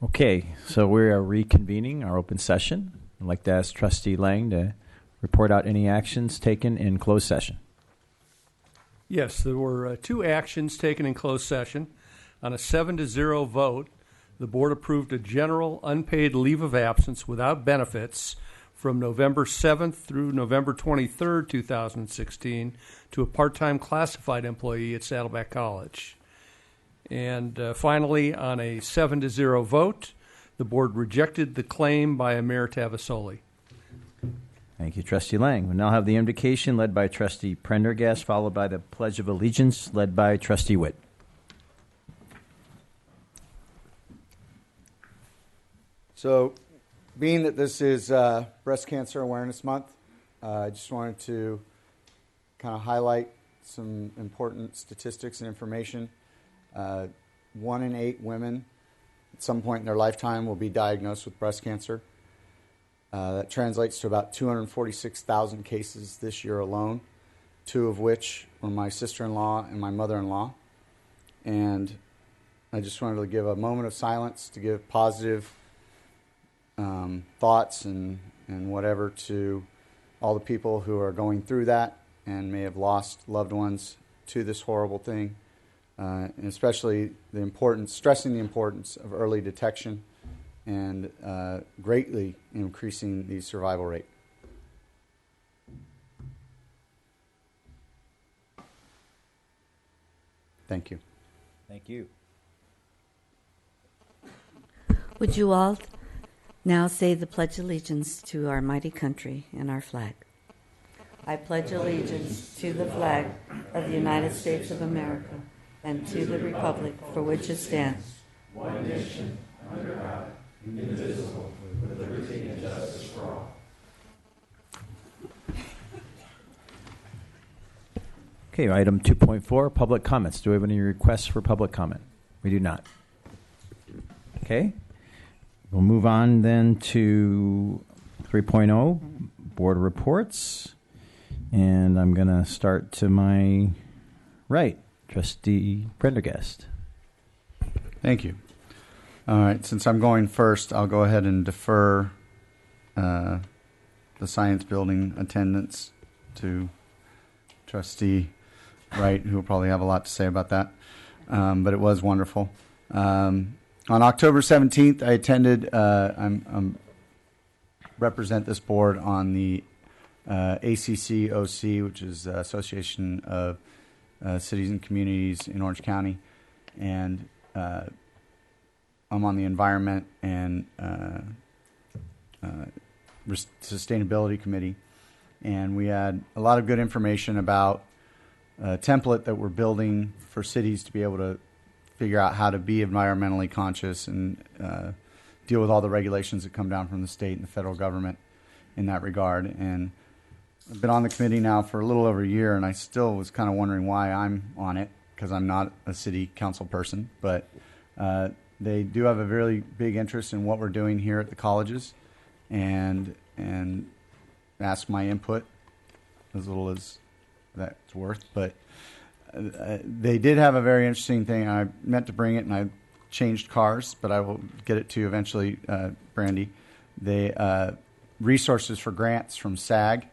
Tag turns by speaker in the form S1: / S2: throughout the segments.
S1: Okay, so we are reconvening our open session. I'd like to ask Trustee Lang to report out any actions taken in closed session.
S2: Yes, there were two actions taken in closed session. On a 7-0 vote, the board approved a general unpaid leave of absence without benefits from November 7th through November 23rd, 2016, to a part-time classified employee at Saddleback College. And finally, on a 7-0 vote, the board rejected the claim by Mayor Tavasoli.
S1: Thank you, Trustee Lang. We now have the invocation led by Trustee Prendergast, followed by the Pledge of Allegiance led by Trustee Whitt.
S3: So, being that this is Breast Cancer Awareness Month, I just wanted to kind of highlight some important statistics and information. 1 in 8 women at some point in their lifetime will be diagnosed with breast cancer. That translates to about 246,000 cases this year alone, 2 of which were my sister-in-law and my mother-in-law. And I just wanted to give a moment of silence to give positive thoughts and whatever to all the people who are going through that and may have lost loved ones to this horrible thing. And especially stressing the importance of early detection and greatly increasing the survival rate. Thank you.
S1: Thank you.
S4: Would you all now say the Pledge of Allegiance to our mighty country and our flag? I pledge allegiance to the flag of the United States of America and to the republic for which it stands, one nation, under God, indivisible, with liberty and justice for all.
S1: Okay, item 2.4, public comments. Do we have any requests for public comment? We do not. Okay. We'll move on then to 3.0, board reports. And I'm going to start to my right, Trustee Prendergast.
S3: Thank you. All right, since I'm going first, I'll go ahead and defer the science building attendance to Trustee Wright, who will probably have a lot to say about that. But it was wonderful. On October 17th, I attended, represent this board on the ACCOC, which is the Association of Cities and Communities in Orange County. And I'm on the Environment and Sustainability Committee. And we had a lot of good information about a template that we're building for cities to be able to figure out how to be environmentally conscious and deal with all the regulations that come down from the state and the federal government in that regard. And I've been on the committee now for a little over a year, and I still was kind of wondering why I'm on it, because I'm not a city council person. But they do have a really big interest in what we're doing here at the colleges, and ask my input as little as that's worth. But they did have a very interesting thing. I meant to bring it, and I changed cars, but I will get it to you eventually, Brandy. They resources for grants from SAG,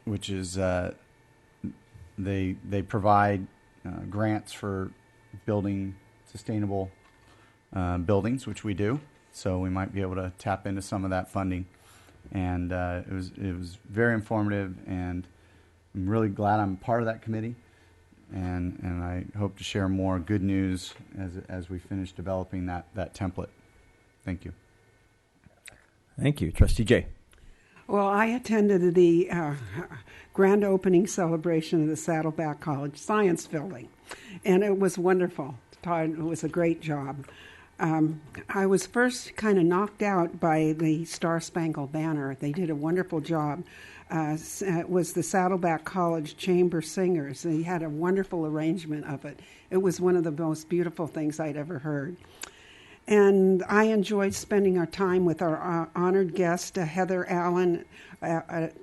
S3: which is they provide grants for building sustainable buildings, which we do. So we might be able to tap into some of that funding. And it was very informative, and I'm really glad I'm part of that committee. And I hope to share more good news as we finish developing that template. Thank you.
S1: Thank you. Trustee Jay.
S5: Well, I attended the grand opening celebration of the Saddleback College Science Building, and it was wonderful. It was a great job. I was first kind of knocked out by the Star Spangled Banner. They did a wonderful job. It was the Saddleback College Chamber Singers. They had a wonderful arrangement of it. It was one of the most beautiful things I'd ever heard. And I enjoyed spending our time with our honored guest, Heather Allen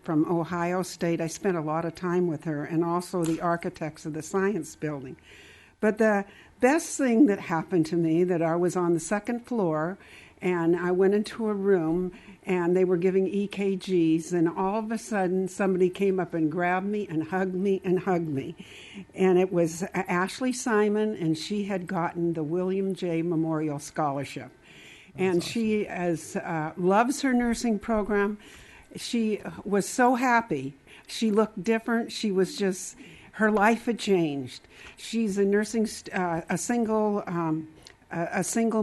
S5: from Ohio State. I spent a lot of time with her, and also the architects of the science building. But the best thing that happened to me, that I was on the second floor, and I went into a room, and they were giving EKGs, and all of a sudden somebody came up and grabbed me and hugged me and hugged me. And it was Ashley Simon, and she had gotten the William J. Memorial Scholarship. And awesome. She loves her nursing program. She was so happy. She looked different. She was just, her life had changed. She's a nursing, a single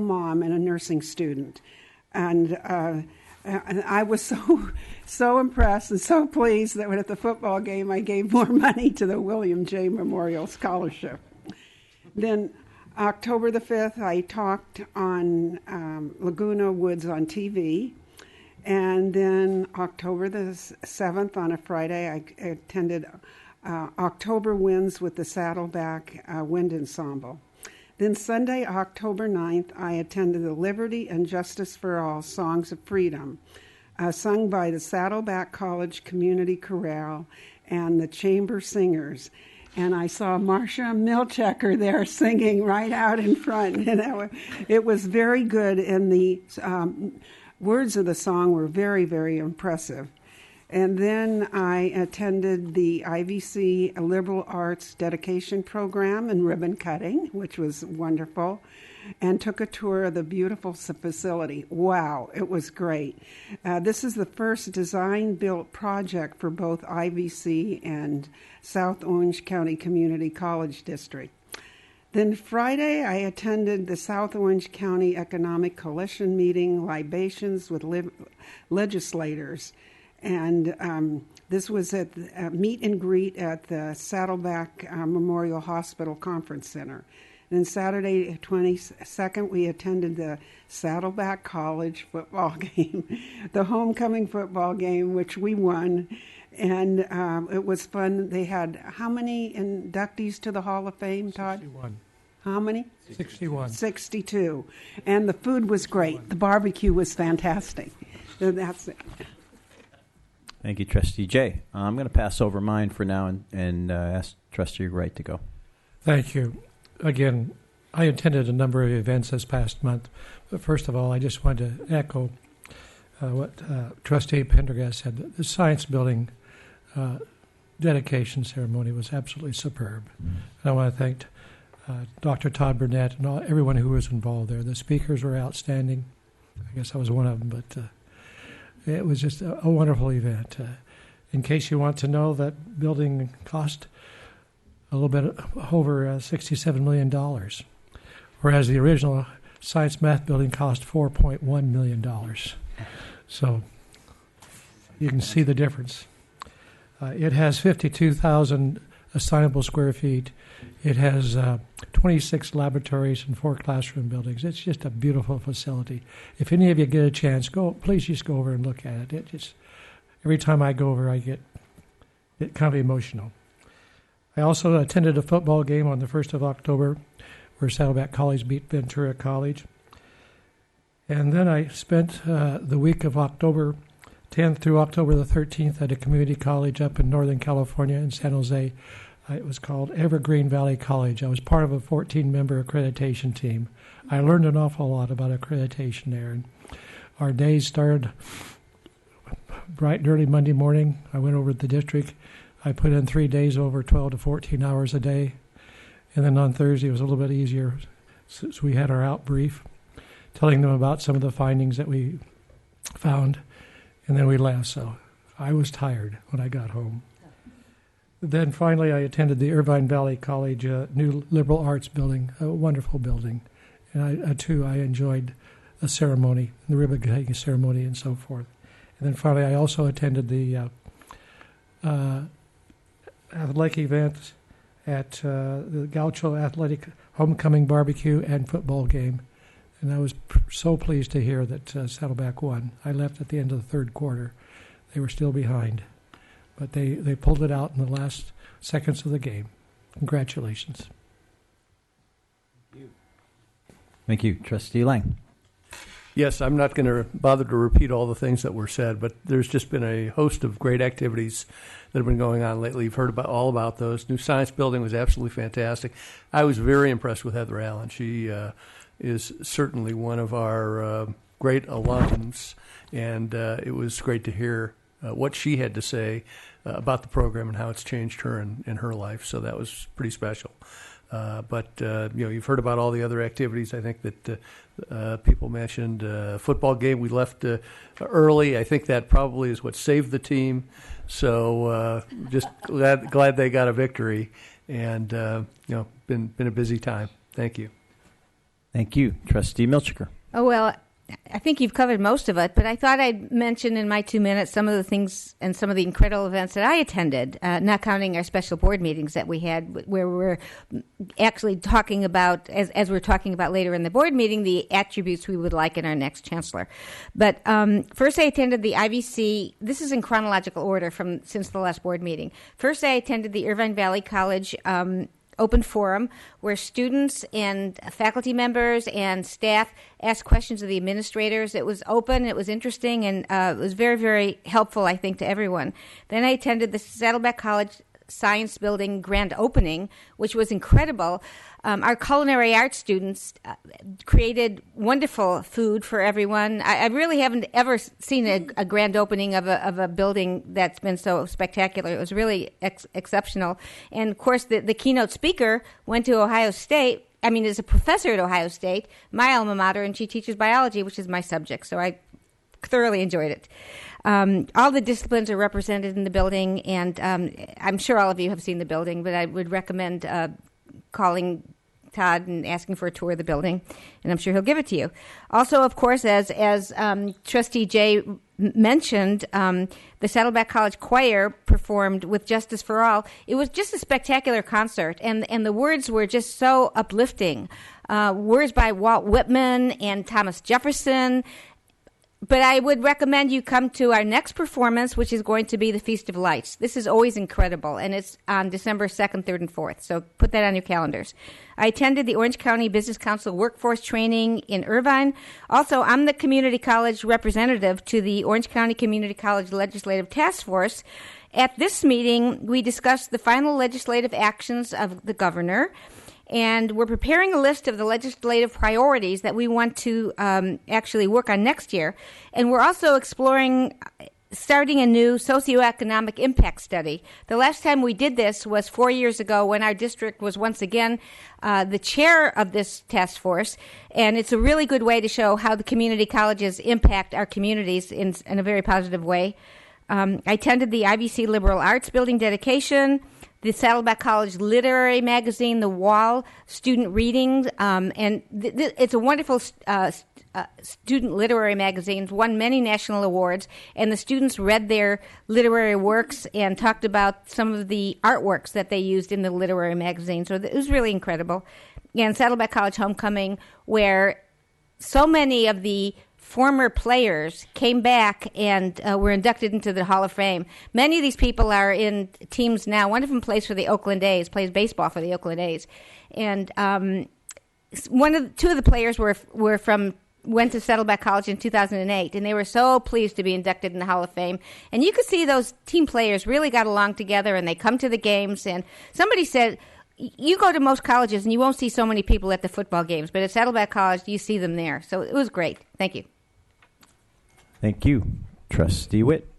S5: mom and a nursing student. And I was so impressed and so pleased that when at the football game I gave more money to the William J. Memorial Scholarship. Then October the 5th, I talked on Laguna Woods on TV. And then October the 7th, on a Friday, I attended October Winds with the Saddleback Wind Ensemble. Then Sunday, October 9th, I attended the Liberty and Justice for All Songs of Freedom, sung by the Saddleback College Community Chorale and the Chamber Singers. And I saw Marcia Milchecker there singing right out in front. And it was very good, and the words of the song were very, very impressive. And then I attended the IVC Liberal Arts Dedication Program and ribbon cutting, which was wonderful, and took a tour of the beautiful facility. Wow, it was great. This is the first design-built project for both IVC and South Orange County Community College District. Then Friday, I attended the South Orange County Economic Coalition meeting, Libations with Legislators. And this was at meet and greet at the Saddleback Memorial Hospital Conference Center. And then Saturday 22nd, we attended the Saddleback College football game, the homecoming football game, which we won. And it was fun. They had how many inductees to the Hall of Fame, Todd?
S6: 61.
S5: How many?
S6: 61.
S5: 62. And the food was great. The barbecue was fantastic. So that's it.
S1: Thank you, Trustee Jay. I'm going to pass over mine for now and ask Trustee Wright to go.
S6: Thank you. Again, I attended a number of events this past month. But first of all, I just wanted to echo what Trustee Prendergast said. The science building dedication ceremony was absolutely superb. And I want to thank Dr. Todd Burnett and everyone who was involved there. The speakers were outstanding. I guess I was one of them, but it was just a wonderful event. In case you want to know, that building cost a little bit over $67 million, whereas the original science math building cost $4.1 million. So you can see the difference. It has 52,000 assignable square feet. It has 26 laboratories and 4 classroom buildings. It's just a beautiful facility. If any of you get a chance, please just go over and look at it. Every time I go over, I get kind of emotional. I also attended a football game on the 1st of October where Saddleback College beat Ventura College. And then I spent the week of October 10th through October the 13th at a community college up in Northern California in San Jose. It was called Irvine Valley College. I was part of a 14-member accreditation team. I learned an awful lot about accreditation there. And our days started bright and early Monday morning. I went over to the district. I put in 3 days over 12 to 14 hours a day. And then on Thursday it was a little bit easier. So we had our out brief, telling them about some of the findings that we found. And then we left. So I was tired when I got home. Then finally I attended the Irvine Valley College new liberal arts building, a wonderful building. And I enjoyed the ceremony, the ribbon cutting ceremony and so forth. And then finally I also attended the athletic event at the Gaucho Athletic Homecoming Barbecue and football game. And I was so pleased to hear that Saddleback won. I left at the end of the third quarter. They were still behind. But they pulled it out in the last seconds of the game. Congratulations.
S1: Thank you. Trustee Lang.
S2: Yes, I'm not going to bother to repeat all the things that were said, but there's just been a host of great activities that have been going on lately. You've heard all about those. New science building was absolutely fantastic. I was very impressed with Heather Allen. She is certainly one of our great alums, and it was great to hear what she had to say about the program and how it's changed her in her life. So that was pretty special. But you've heard about all the other activities. I think that people mentioned football game. We left early. I think that probably is what saved the team. So just glad they got a victory, and been a busy time. Thank you.
S1: Thank you, Trustee Milchiker.
S7: Oh, well, I think you've covered most of it, but I thought I'd mention in my 2 minutes some of the things and some of the incredible events that I attended, not counting our special board meetings that we had, where we're actually talking about, as we're talking about later in the board meeting, the attributes we would like in our next chancellor. But first I attended the IVC. This is in chronological order since the last board meeting. First I attended the Irvine Valley College open forum where students and faculty members and staff asked questions of the administrators. It was open, it was interesting, and it was very, very helpful, I think, to everyone. Then I attended the Saddleback College Science Building grand opening, which was incredible. Our culinary arts students created wonderful food for everyone. I really haven't ever seen a grand opening of a building that's been so spectacular. It was really exceptional. And, of course, the keynote speaker went to Ohio State. I mean, is a professor at Ohio State, my alma mater, and she teaches biology, which is my subject. So I thoroughly enjoyed it. All the disciplines are represented in the building, and I'm sure all of you have seen the building, but I would recommend calling Tod and asking for a tour of the building, and I'm sure he'll give it to you. Also, of course, as Trustee Jay mentioned, the Saddleback College Choir performed with Justice for All. It was just a spectacular concert, and the words were just so uplifting. Words by Walt Whitman and Thomas Jefferson. But I would recommend you come to our next performance, which is going to be the Feast of Lights. This is always incredible, and it's on December 2nd, 3rd, and 4th. So put that on your calendars. I attended the Orange County Business Council Workforce Training in Irvine. Also, I'm the community college representative to the Orange County Community College Legislative Task Force. At this meeting, we discussed the final legislative actions of the governor, and we're preparing a list of the legislative priorities that we want to actually work on next year. And we're also exploring starting a new socioeconomic impact study. The last time we did this was 4 years ago when our district was once again the chair of this task force. And it's a really good way to show how the community colleges impact our communities in a very positive way. I attended the IVC Liberal Arts Building dedication, the Saddleback College Literary Magazine, The Wall, student readings, and it's a wonderful student literary magazine. It's won many national awards, and the students read their literary works and talked about some of the artworks that they used in the literary magazine. So it was really incredible. And Saddleback College Homecoming, where so many of the former players came back and were inducted into the Hall of Fame. Many of these people are in teams now. One of them plays for the Oakland A's, plays baseball for the Oakland A's. And two of the players went to Saddleback College in 2008, and they were so pleased to be inducted in the Hall of Fame. And you could see those team players really got along together, and they come to the games. And somebody said, you go to most colleges, and you won't see so many people at the football games, but at Saddleback College, you see them there. So it was great. Thank you.
S1: Thank you. Trustee Whitt.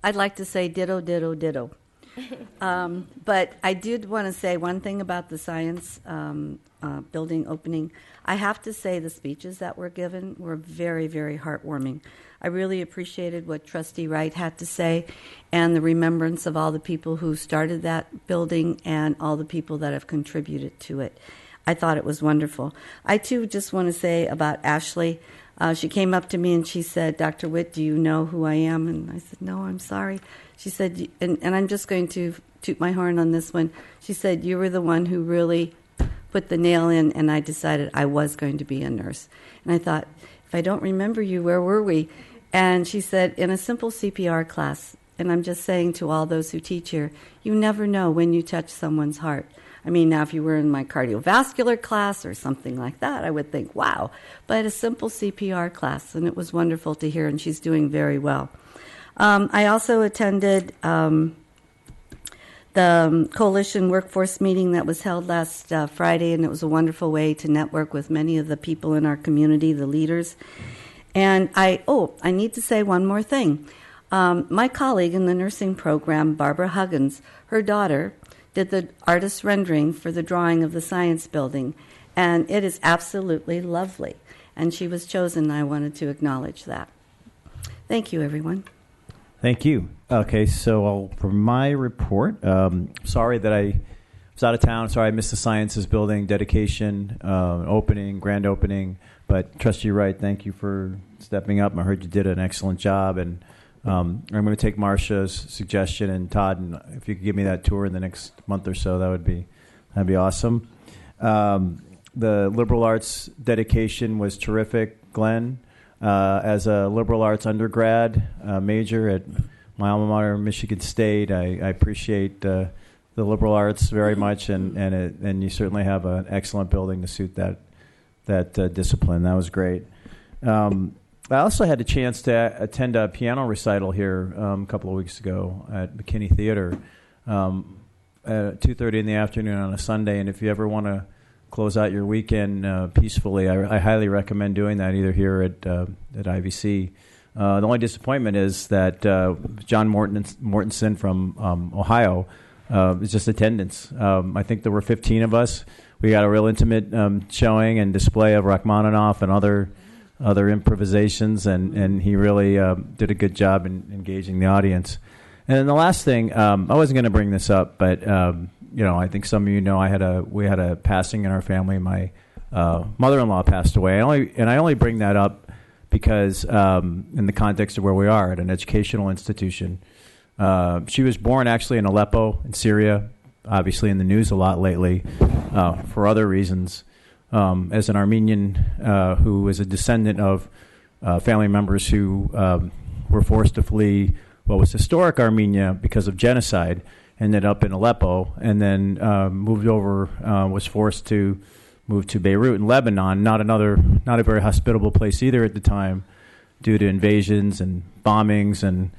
S4: I'd like to say ditto, ditto, ditto. But I did want to say one thing about the science building opening. I have to say the speeches that were given were very, very heartwarming. I really appreciated what Trustee Wright had to say and the remembrance of all the people who started that building and all the people that have contributed to it. I thought it was wonderful. I, too, just want to say about Ashley. She came up to me and she said, Dr. Whitt, do you know who I am? And I said, no, I'm sorry. She said, and I'm just going to toot my horn on this one. She said, you were the one who really put the nail in, and I decided I was going to be a nurse. And I thought, if I don't remember you, where were we? And she said, in a simple CPR class. and I'm just saying to all those who teach here, you never know when you touch someone's heart. I mean, now if you were in my cardiovascular class or something like that, I would think, wow. But a simple CPR class, and it was wonderful to hear, and she's doing very well. I also attended the Coalition Workforce meeting that was held last Friday, and it was a wonderful way to network with many of the people in our community, the leaders. And I need to say one more thing. My colleague in the nursing program, Barbara Huggins, her daughter did the artist rendering for the drawing of the science building, and it is absolutely lovely. And she was chosen, and I wanted to acknowledge that. Thank you, everyone.
S1: Thank you. Okay, so for my report, sorry that I was out of town. Sorry I missed the sciences building dedication, grand opening. But Trustee Wright, thank you for stepping up. I heard you did an excellent job, and I'm going to take Marcia's suggestion, and Todd, and if you could give me that tour in the next month or so, that'd be awesome. The liberal arts dedication was terrific, Glenn. As a liberal arts undergrad major at my alma mater, Michigan State, I appreciate the liberal arts very much, and you certainly have an excellent building to suit that discipline. That was great. I also had a chance to attend a piano recital here a couple of weeks ago at McKinney Theater at 2:30 in the afternoon on a Sunday. And if you ever want to close out your weekend peacefully, I highly recommend doing that either here at IVC. The only disappointment is that John Mortensen from Ohio is just attendance. I think there were 15 of us. We got a real intimate showing and display of Rachmaninoff and other improvisations, and he really did a good job in engaging the audience. And then the last thing, I wasn't going to bring this up, but I think some of you know we had a passing in our family. My mother-in-law passed away. I only bring that up because in the context of where we are at an educational institution. She was born actually in Aleppo in Syria, obviously in the news a lot lately for other reasons. As an Armenian who is a descendant of family members who were forced to flee what was historic Armenia because of genocide, ended up in Aleppo, and then was forced to move to Beirut in Lebanon, not a very hospitable place either at the time, due to invasions and bombings and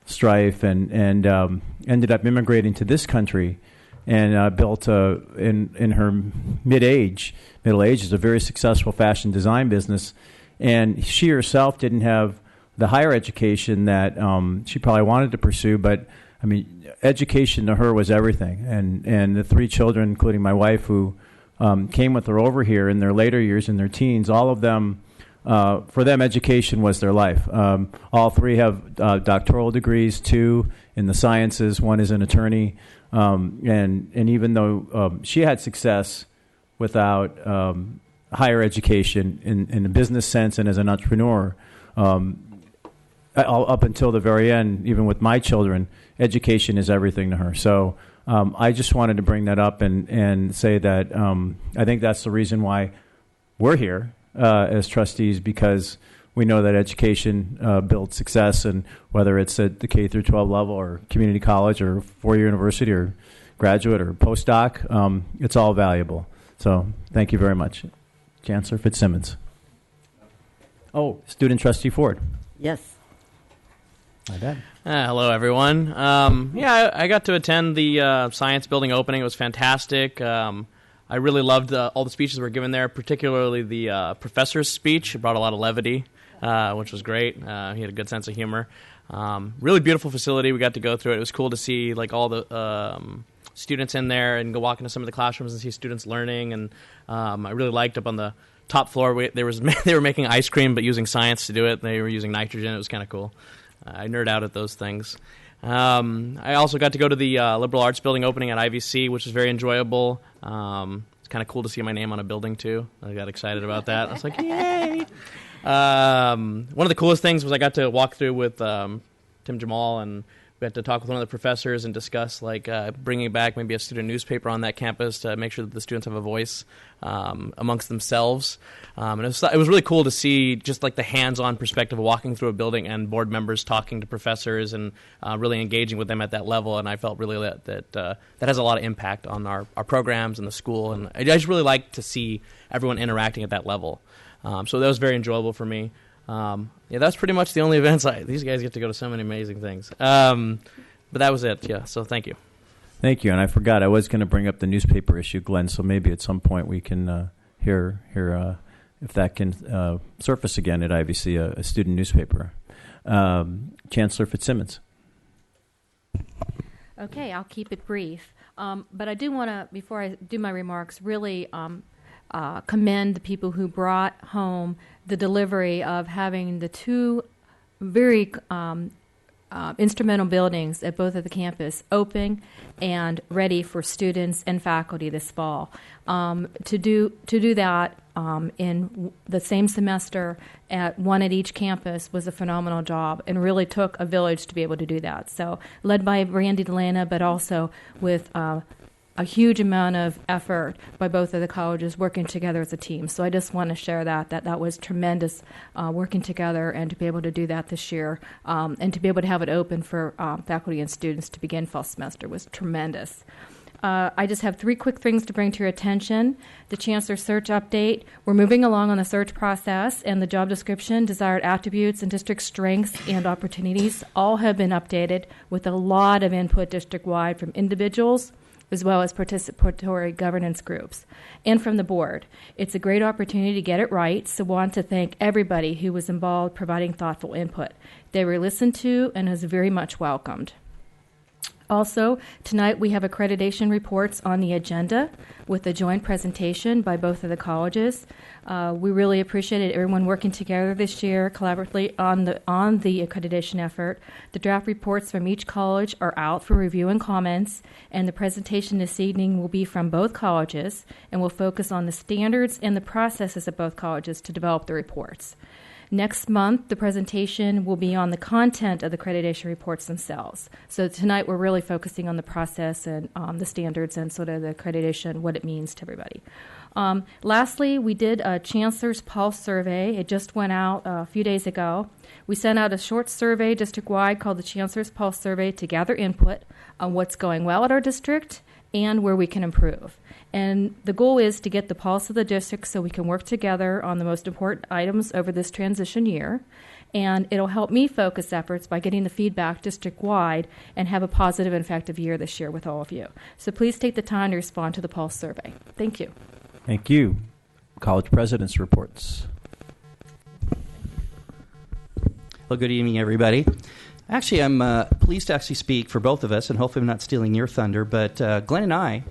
S1: strife, and ended up immigrating to this country, and built in her middle ages, a very successful fashion design business. And she herself didn't have the higher education that she probably wanted to pursue, but I mean, education to her was everything. And the three children, including my wife, who came with her over here in their later years, in their teens, all of them, for them, education was their life. All three have doctoral degrees, 2 in the sciences, 1 is an attorney. And even though she had success without higher education in a business sense and as an entrepreneur, up until the very end, even with my children, education is everything to her. So I just wanted to bring that up and say that I think that's the reason why we're here as trustees, because we know that education builds success, and whether it's at the K through 12 level or community college or 4-year university or graduate or postdoc, it's all valuable. So thank you very much. Chancellor Fitzsimmons. Oh, Student Trustee Ford.
S4: Yes.
S1: My bad.
S8: Hello, everyone. I got to attend the science building opening. It was fantastic. I really loved all the speeches that were given there, particularly the professor's speech. It brought a lot of levity, which was great. He had a good sense of humor. Really beautiful facility. We got to go through it. It was cool to see all the students in there and go walk into some of the classrooms and see students learning. And I really liked up on the top floor, they were making ice cream but using science to do it. They were using nitrogen. It was kind of cool. I nerd out at those things. I also got to go to the liberal arts building opening at IVC, which was very enjoyable. It's kind of cool to see my name on a building, too. I got excited about that. I was like, yay! One of the coolest things was I got to walk through with Tim Jamal and We had to talk with one of the professors and discuss bringing back maybe a student newspaper on that campus to make sure that the students have a voice amongst themselves. And it was really cool to see just like the hands-on perspective of walking through a building and board members talking to professors and really engaging with them at that level. And I felt really that has a lot of impact on our programs and the school. And I just really like to see everyone interacting at that level. So that was very enjoyable for me. That's pretty much the only events. These guys get to go to so many amazing things. But that was it, yeah. So thank you.
S1: Thank you. And I forgot, I was going to bring up the newspaper issue, Glenn, so maybe at some point we can hear if that can surface again at IVC, a student newspaper. Chancellor Fitzsimmons.
S9: Okay, I'll keep it brief. But I do want to, before I do my remarks, really commend the people who brought home the delivery of having the two very instrumental buildings at both of the campus open and ready for students and faculty this fall. To do that in the same semester at one at each campus was a phenomenal job and really took a village to be able to do that. So led by Randy Delana, but also with a huge amount of effort by both of the colleges working together as a team. So I just want to share that was tremendous working together, and to be able to do that this year and to be able to have it open for faculty and students to begin fall semester was tremendous. I just have three quick things to bring to your attention. The Chancellor search update. We're moving along on the search process, and the job description, desired attributes, and district strengths and opportunities all have been updated with a lot of input district-wide from individuals, as well as participatory governance groups, and from the board. It's a great opportunity to get it right, so want to thank everybody who was involved providing thoughtful input. They were listened to and is very much welcomed. Also, tonight we have accreditation reports on the agenda with a joint presentation by both of the colleges. We really appreciated everyone working together this year collaboratively on the accreditation effort. The draft reports from each college are out for review and comments, and the presentation this evening will be from both colleges and will focus on the standards and the processes of both colleges to develop the reports. Next month, the presentation will be on the content of the accreditation reports themselves. So tonight we're really focusing on the process and the standards and sort of the accreditation, what it means to everybody. Lastly, we did a Chancellor's Pulse survey. It just went out a few days ago. We sent out a short survey district-wide called the Chancellor's Pulse survey to gather input on what's going well at our district and where we can improve. And the goal is to get the pulse of the district so we can work together on the most important items over this transition year. And it'll help me focus efforts by getting the feedback district-wide and have a positive and effective year this year with all of you. So please take the time to respond to the Pulse survey. Thank you.
S1: Thank you. College President's reports.
S10: Well, good evening, everybody. Actually, I'm pleased to actually speak for both of us, and hopefully I'm not stealing your thunder, but Glenn and I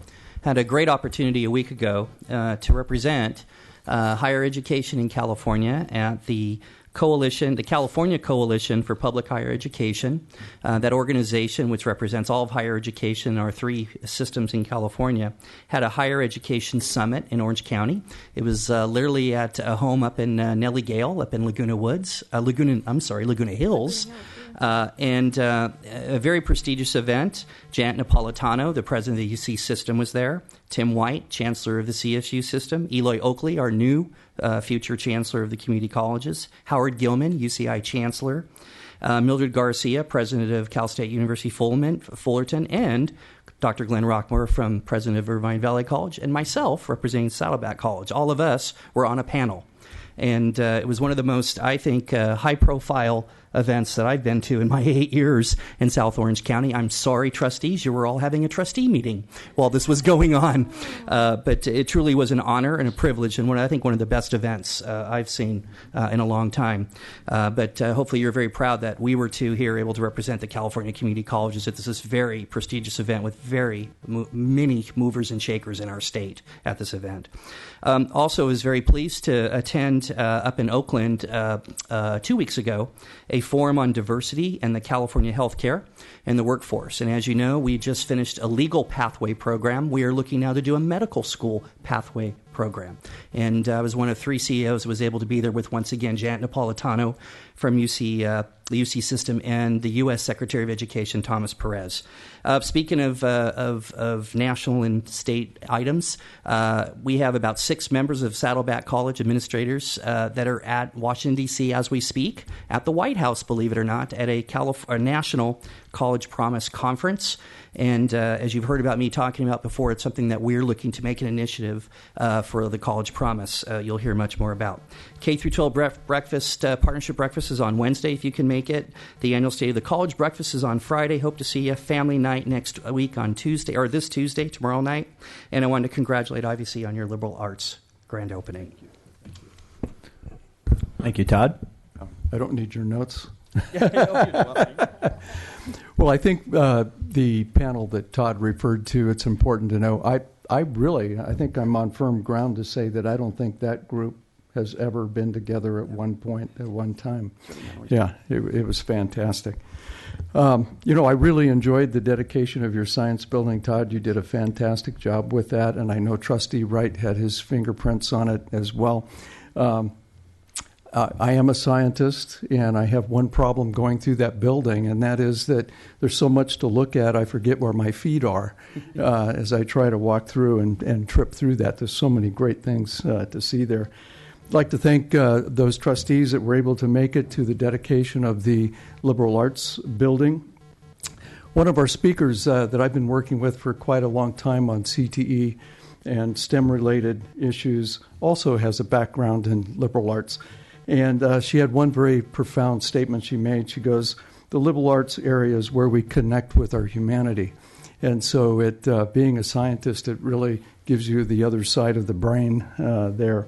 S10: had a great opportunity a week ago to represent higher education in California at the Coalition, the California Coalition for Public Higher Education. That organization, which represents all of higher education, our three systems in California, had a higher education summit in Orange County. It was literally at a home up in Nellie Gale, up in Laguna Hills. And a very prestigious event. Janet Napolitano, the president of the UC system, was there. Tim White, chancellor of the CSU system. Eloy Oakley, our new future chancellor of the community colleges. Howard Gilman, UCI chancellor. Mildred Garcia, president of Cal State University Fullerton. And Dr. Glenn Roquemore, president of Irvine Valley College. And myself, representing Saddleback College. All of us were on a panel. And it was one of the most, I think, high-profile events that I've been to in my 8 years in South Orange County. I'm sorry, trustees, you were all having a trustee meeting while this was going on. But it truly was an honor and a privilege, and I think one of the best events I've seen in a long time. But hopefully you're very proud that we were here able to represent the California community colleges at this very prestigious event with very many movers and shakers in our state at this event. Also, I was very pleased to attend up in Oakland 2 weeks ago a forum on diversity and the California healthcare and the workforce. And as you know, we just finished a legal pathway program. We are looking now to do a medical school pathway program. And I was one of 3 CEOs who was able to be there with, once again, Janet Napolitano from the UC system, and the U.S. Secretary of Education, Thomas Perez. Speaking of national and state items, we have about 6 members of Saddleback College administrators that are at Washington, D.C. as we speak, at the White House, believe it or not, at a National College Promise Conference. And as you've heard about me talking about before, it's something that we're looking to make an initiative for the College Promise. You'll hear much more about. K-12 breakfast, partnership breakfast is on Wednesday if you can make it. The annual State of the College breakfast is on Friday. Hope to see you. Family night next week on Tuesday, or this Tuesday, tomorrow night. And I wanted to congratulate IVC on your liberal arts grand opening.
S1: Thank you, Todd.
S11: I don't need your notes. Well, I think the panel that Todd referred to, it's important to know. I think I'm on firm ground to say that I don't think that group has ever been together at one point, at one time. Yeah, it was fantastic. I really enjoyed the dedication of your science building, Todd. You did a fantastic job with that, and I know Trustee Wright had his fingerprints on it as well. I am a scientist, and I have one problem going through that building, and that is that there's so much to look at, I forget where my feet are as I try to walk through and trip through that. There's so many great things to see there. I'd like to thank those trustees that were able to make it to the dedication of the liberal arts building. One of our speakers that I've been working with for quite a long time on CTE and STEM-related issues also has a background in liberal arts. And she had one very profound statement she made. She goes, the liberal arts area is where we connect with our humanity. And so being a scientist, it really gives you the other side of the brain there.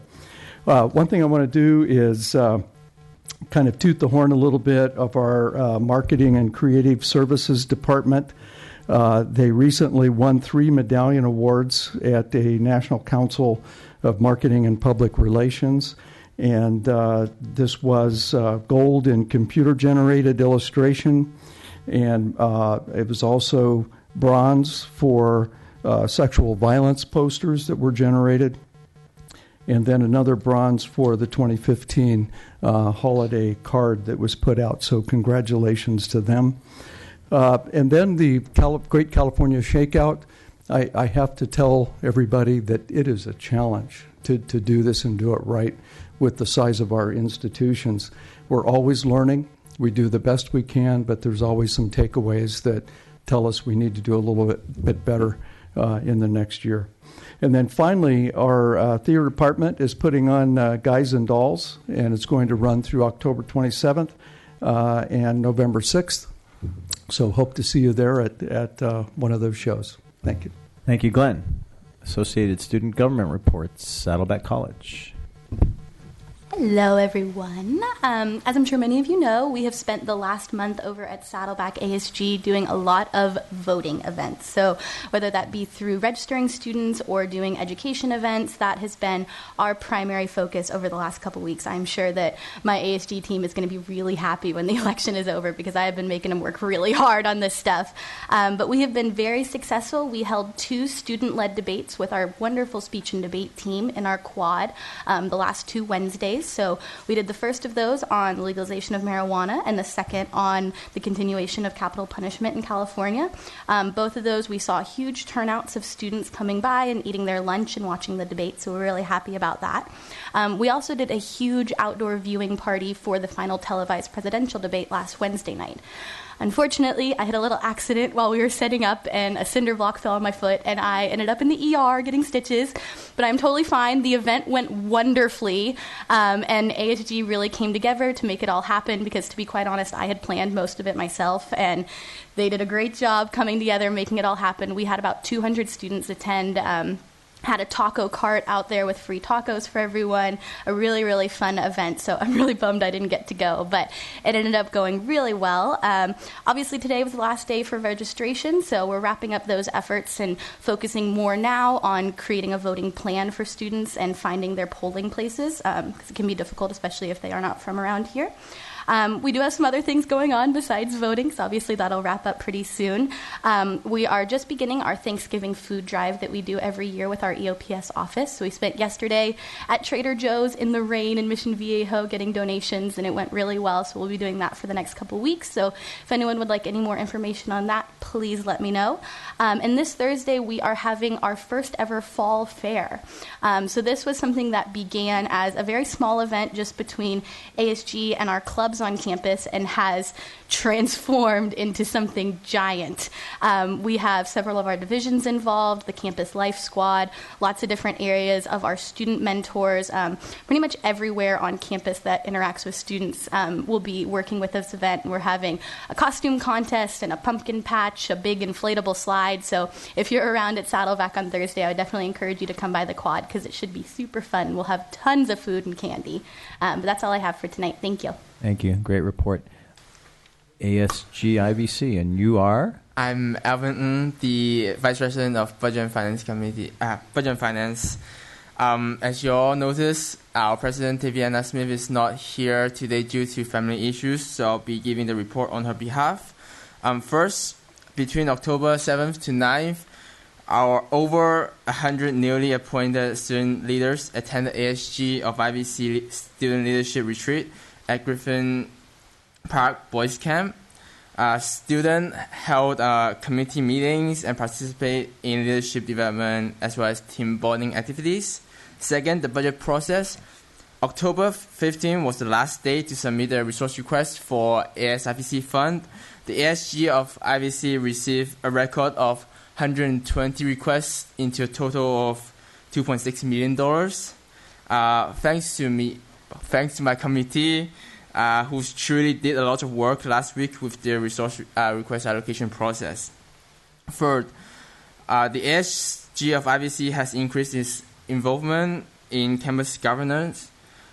S11: One thing I want to do is kind of toot the horn a little bit of our Marketing and Creative Services Department. They recently won 3 medallion awards at a National Council of Marketing and Public Relations. And this was gold in computer-generated illustration, and it was also bronze for sexual violence posters that were generated, and then another bronze for the 2015 holiday card that was put out. So congratulations to them. And then the Great California Shakeout. I have to tell everybody that it is a challenge to do this and do it right. With the size of our institutions, we're always learning. We do the best we can, but there's always some takeaways that tell us we need to do a little bit better in the next year. And then finally, our theater department is putting on Guys and Dolls, and it's going to run through October 27th and November 6th. So hope to see you there at one of those shows. Thank you.
S1: Thank you, Glenn. Associated Student Government Reports, Saddleback College.
S12: Hello, everyone. As I'm sure many of you know, we have spent the last month over at Saddleback ASG doing a lot of voting events. So whether that be through registering students or doing education events, that has been our primary focus over the last couple weeks. I'm sure that my ASG team is going to be really happy when the election is over because I have been making them work really hard on this stuff. But we have been very successful. We held 2 student-led debates with our wonderful speech and debate team in our quad the last 2 Wednesdays. So we did the first of those on the legalization of marijuana and the second on the continuation of capital punishment in California. Both of those, we saw huge turnouts of students coming by and eating their lunch and watching the debate, so we're really happy about that. We also did a huge outdoor viewing party for the final televised presidential debate last Wednesday night. Unfortunately, I had a little accident while we were setting up, and a cinder block fell on my foot, and I ended up in the ER getting stitches, but I'm totally fine. The event went wonderfully, and ASG really came together to make it all happen because, to be quite honest, I had planned most of it myself, and they did a great job coming together, making it all happen. We had about 200 students attend, had a taco cart out there with free tacos for everyone, a really, really fun event. So I'm really bummed I didn't get to go, but it ended up going really well. Obviously, today was the last day for registration, so we're wrapping up those efforts and focusing more now on creating a voting plan for students and finding their polling places, because it can be difficult, especially if they are not from around here. We do have some other things going on besides voting, so obviously that'll wrap up pretty soon. We are just beginning our Thanksgiving food drive that we do every year with our EOPS office. So we spent yesterday at Trader Joe's in the rain in Mission Viejo getting donations, and it went really well, so we'll be doing that for the next couple weeks. So if anyone would like any more information on that, please let me know. And this Thursday, we are having our first ever fall fair. So this was something that began as a very small event just between ASG and our clubs on campus and has transformed into something giant. We have several of our divisions involved, the Campus Life Squad, lots of different areas of our student mentors. Pretty much everywhere on campus that interacts with students will be working with this event. We're having a costume contest and a pumpkin patch, a big inflatable slide. So if you're around at Saddleback on Thursday, I would definitely encourage you to come by the quad because it should be super fun. We'll have tons of food and candy. But that's all I have for tonight. Thank you.
S1: Thank you. Great report. ASG IVC, and you are?
S13: I'm Alvin Ng, the Vice President of Budget and Finance Committee. Budget and Finance. As you all notice, our President Taviana Smith is not here today due to family issues, so I'll be giving the report on her behalf. First, between October 7th to 9th, our over 100 newly appointed student leaders attended ASG of IVC Student Leadership Retreat at Griffith Park Boys Camp. Students held committee meetings and participate in leadership development as well as team bonding activities. Second, the budget process. October 15 was the last day to submit a resource request for ASIVC fund. The ASG of IVC received a record of 120 requests into a total of $2.6 million. Thanks to my committee, who truly did a lot of work last week with the resource request allocation process. Third, the ASG of IVC has increased its involvement in campus governance.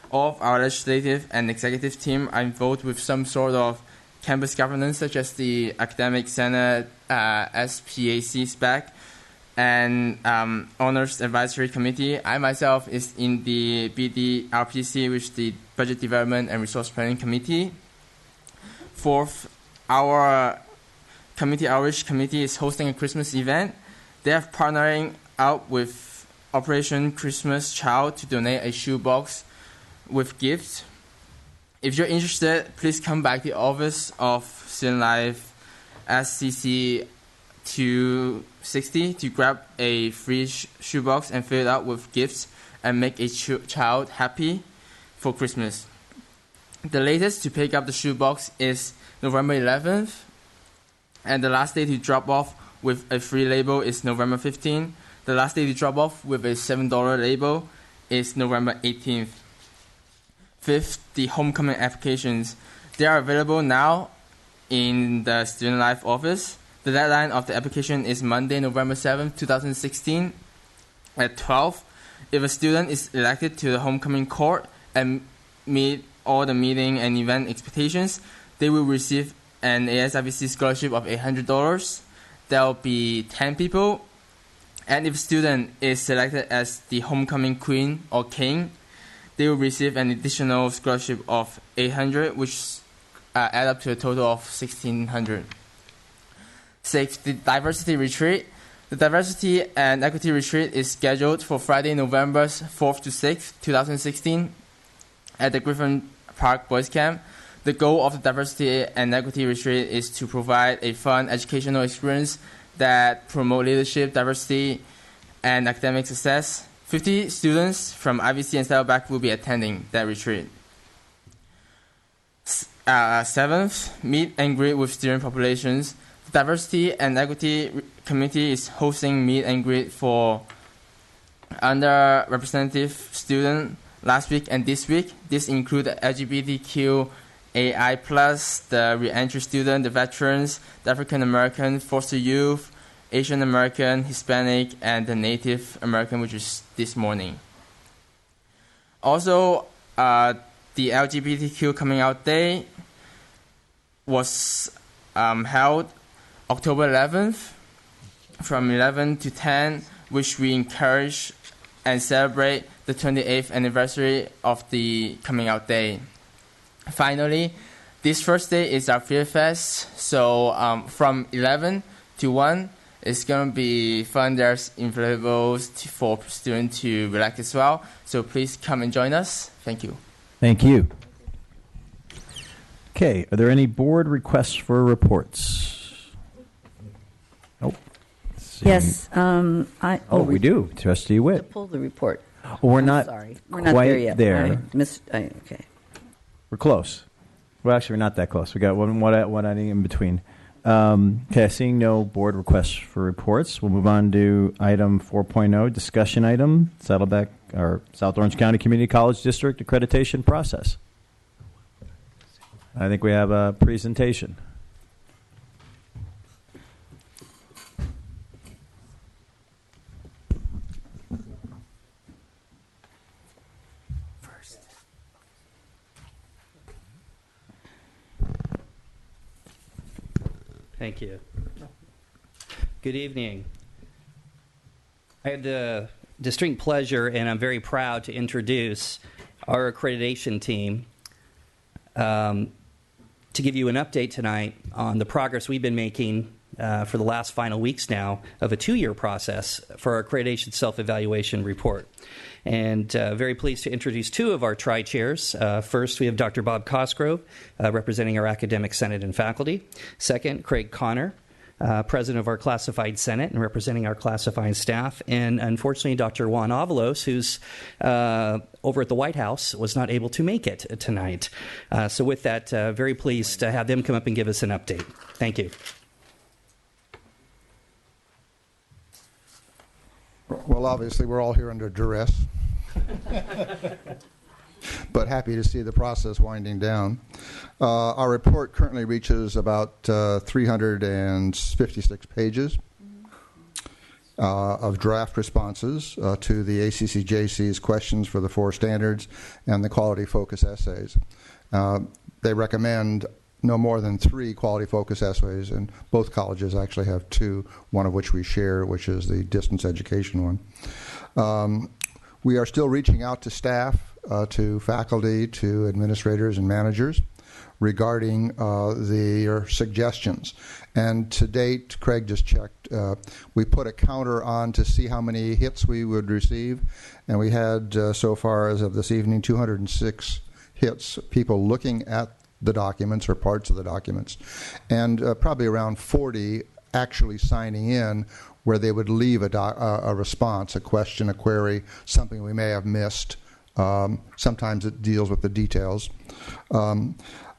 S13: All of our legislative and executive team are involved with some sort of campus governance, such as the Academic Senate, SPAC, SPAC, and Honors Advisory Committee. I myself is in the BDRPC, which is the Budget Development and Resource Planning Committee. Fourth, our committee outreach committee is hosting a Christmas event. They are partnering out with Operation Christmas Child to donate a shoebox with gifts. If you're interested, please come back to the office of Student Life SCC 260 to grab a free shoebox and fill it out with gifts and make a child happy for Christmas. The latest to pick up the shoebox is November 11th, and the last day to drop off with a free label is November 15th. The last day to drop off with a $7 label is November 18th. Fifth, the homecoming applications. They are available now in the Student Life office. The deadline of the application is Monday, November 7th, 2016 at 12. If a student is elected to the homecoming court and meet all the meeting and event expectations, they will receive an ASIVC scholarship of $800. There will be 10 people. And if a student is selected as the homecoming queen or king, they will receive an additional scholarship of $800, which add up to a total of $1,600. Sixth, the diversity retreat. The diversity and equity retreat is scheduled for Friday, November 4th to 6th, 2016 at the Griffith Park Boys Camp. The goal of the diversity and equity retreat is to provide a fun educational experience that promote leadership, diversity, and academic success. 50 students from IVC and Saddleback will be attending that retreat. Seventh, meet and greet with student populations. The Diversity and Equity Committee is hosting meet and greet for underrepresented students last week and this week. This includes the LGBTQ AI+, the re-entry student, the veterans, the African American, foster youth, Asian American, Hispanic, and the Native American, which is this morning. Also, the LGBTQ Coming Out Day was held October 11th from 11 to 10, which we encourage and celebrate the 28th anniversary of the Coming Out Day. Finally, this Thursday is our Field Fest. So from 11 to 1, it's going to be fun. There's inflatables for students to relax as well. So please come and join us. Thank you.
S1: Thank you. Okay, are there any board requests for reports? Nope.
S4: Yes.
S1: We do. Trustee Whitt.
S4: Pull the report.
S1: We're not
S4: Sorry. We're
S1: quite
S4: not there yet.
S1: there.
S4: Okay.
S1: We're close. Well, actually, we're not that close. We got one item in between. Okay, seeing no board requests for reports, we'll move on to item 4.0, discussion item, Saddleback or South Orange County Community College District accreditation process. I think we have a presentation.
S10: Thank you. Good evening. I had the distinct pleasure, and I'm very proud to introduce our accreditation team to give you an update tonight on the progress we've been making for the last final weeks now of a 2-year process for our accreditation self-evaluation report. And very pleased to introduce 2 of our tri-chairs. First, we have Dr. Bob Cosgrove, representing our academic senate and faculty. Second, Craig Connor, president of our classified senate and representing our classified staff. And unfortunately, Dr. Juan Avalos, who's over at the White House, was not able to make it tonight. So with that, very pleased to have them come up and give us an update. Thank you.
S14: Well, obviously, we're all here under duress, but happy to see the process winding down. Our report currently reaches about 356 pages of draft responses to the ACCJC's questions for the 4 standards and the quality focus essays. They recommend no more than 3 quality focus essays, and both colleges actually have 2, one of which we share, which is the distance education one. We are still reaching out to staff, to faculty, to administrators and managers regarding their suggestions. And to date, Craig just checked, we put a counter on to see how many hits we would receive, and we had so far as of this evening 206 hits, people looking at the documents or parts of the documents, and probably around 40 actually signing in where they would leave a response, a question, a query, something we may have missed. Sometimes it deals with the details.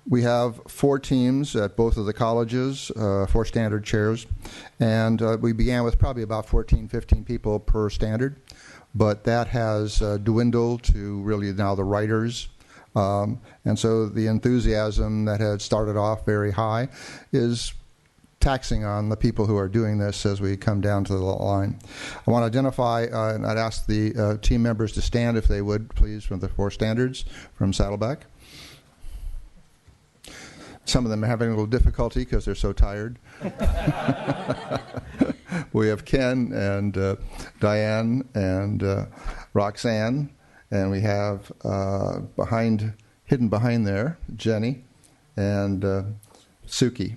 S14: We have 4 teams at both of the colleges, 4 standard chairs, and we began with probably about 14, 15 people per standard, but that has dwindled to really now the writers. And so the enthusiasm that had started off very high is taxing on the people who are doing this as we come down to the line. I want to identify, and I'd ask the team members to stand if they would, please, from the 4 standards from Saddleback. Some of them are having a little difficulty because they're so tired. We have Ken and Diane and Roxanne. And we have hidden behind there, Jenny and Suki.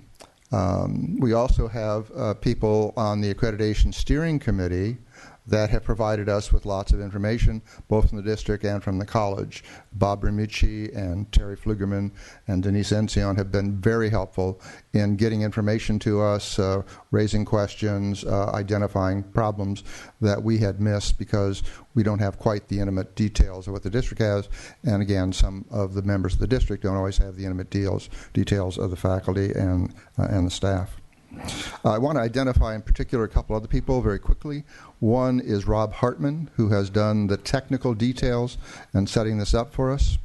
S14: We also have people on the Accreditation Steering Committee that have provided us with lots of information, both from the district and from the college. Bob Ramucci and Terri Pflugerman and Denise Encion have been very helpful in getting information to us, raising questions, identifying problems that we had missed because we don't have quite the intimate details of what the district has. And again, some of the members of the district don't always have the intimate details of the faculty and the staff. I want to identify in particular a couple other people very quickly. One is Rob Hartman, who has done the technical details and setting this up for us.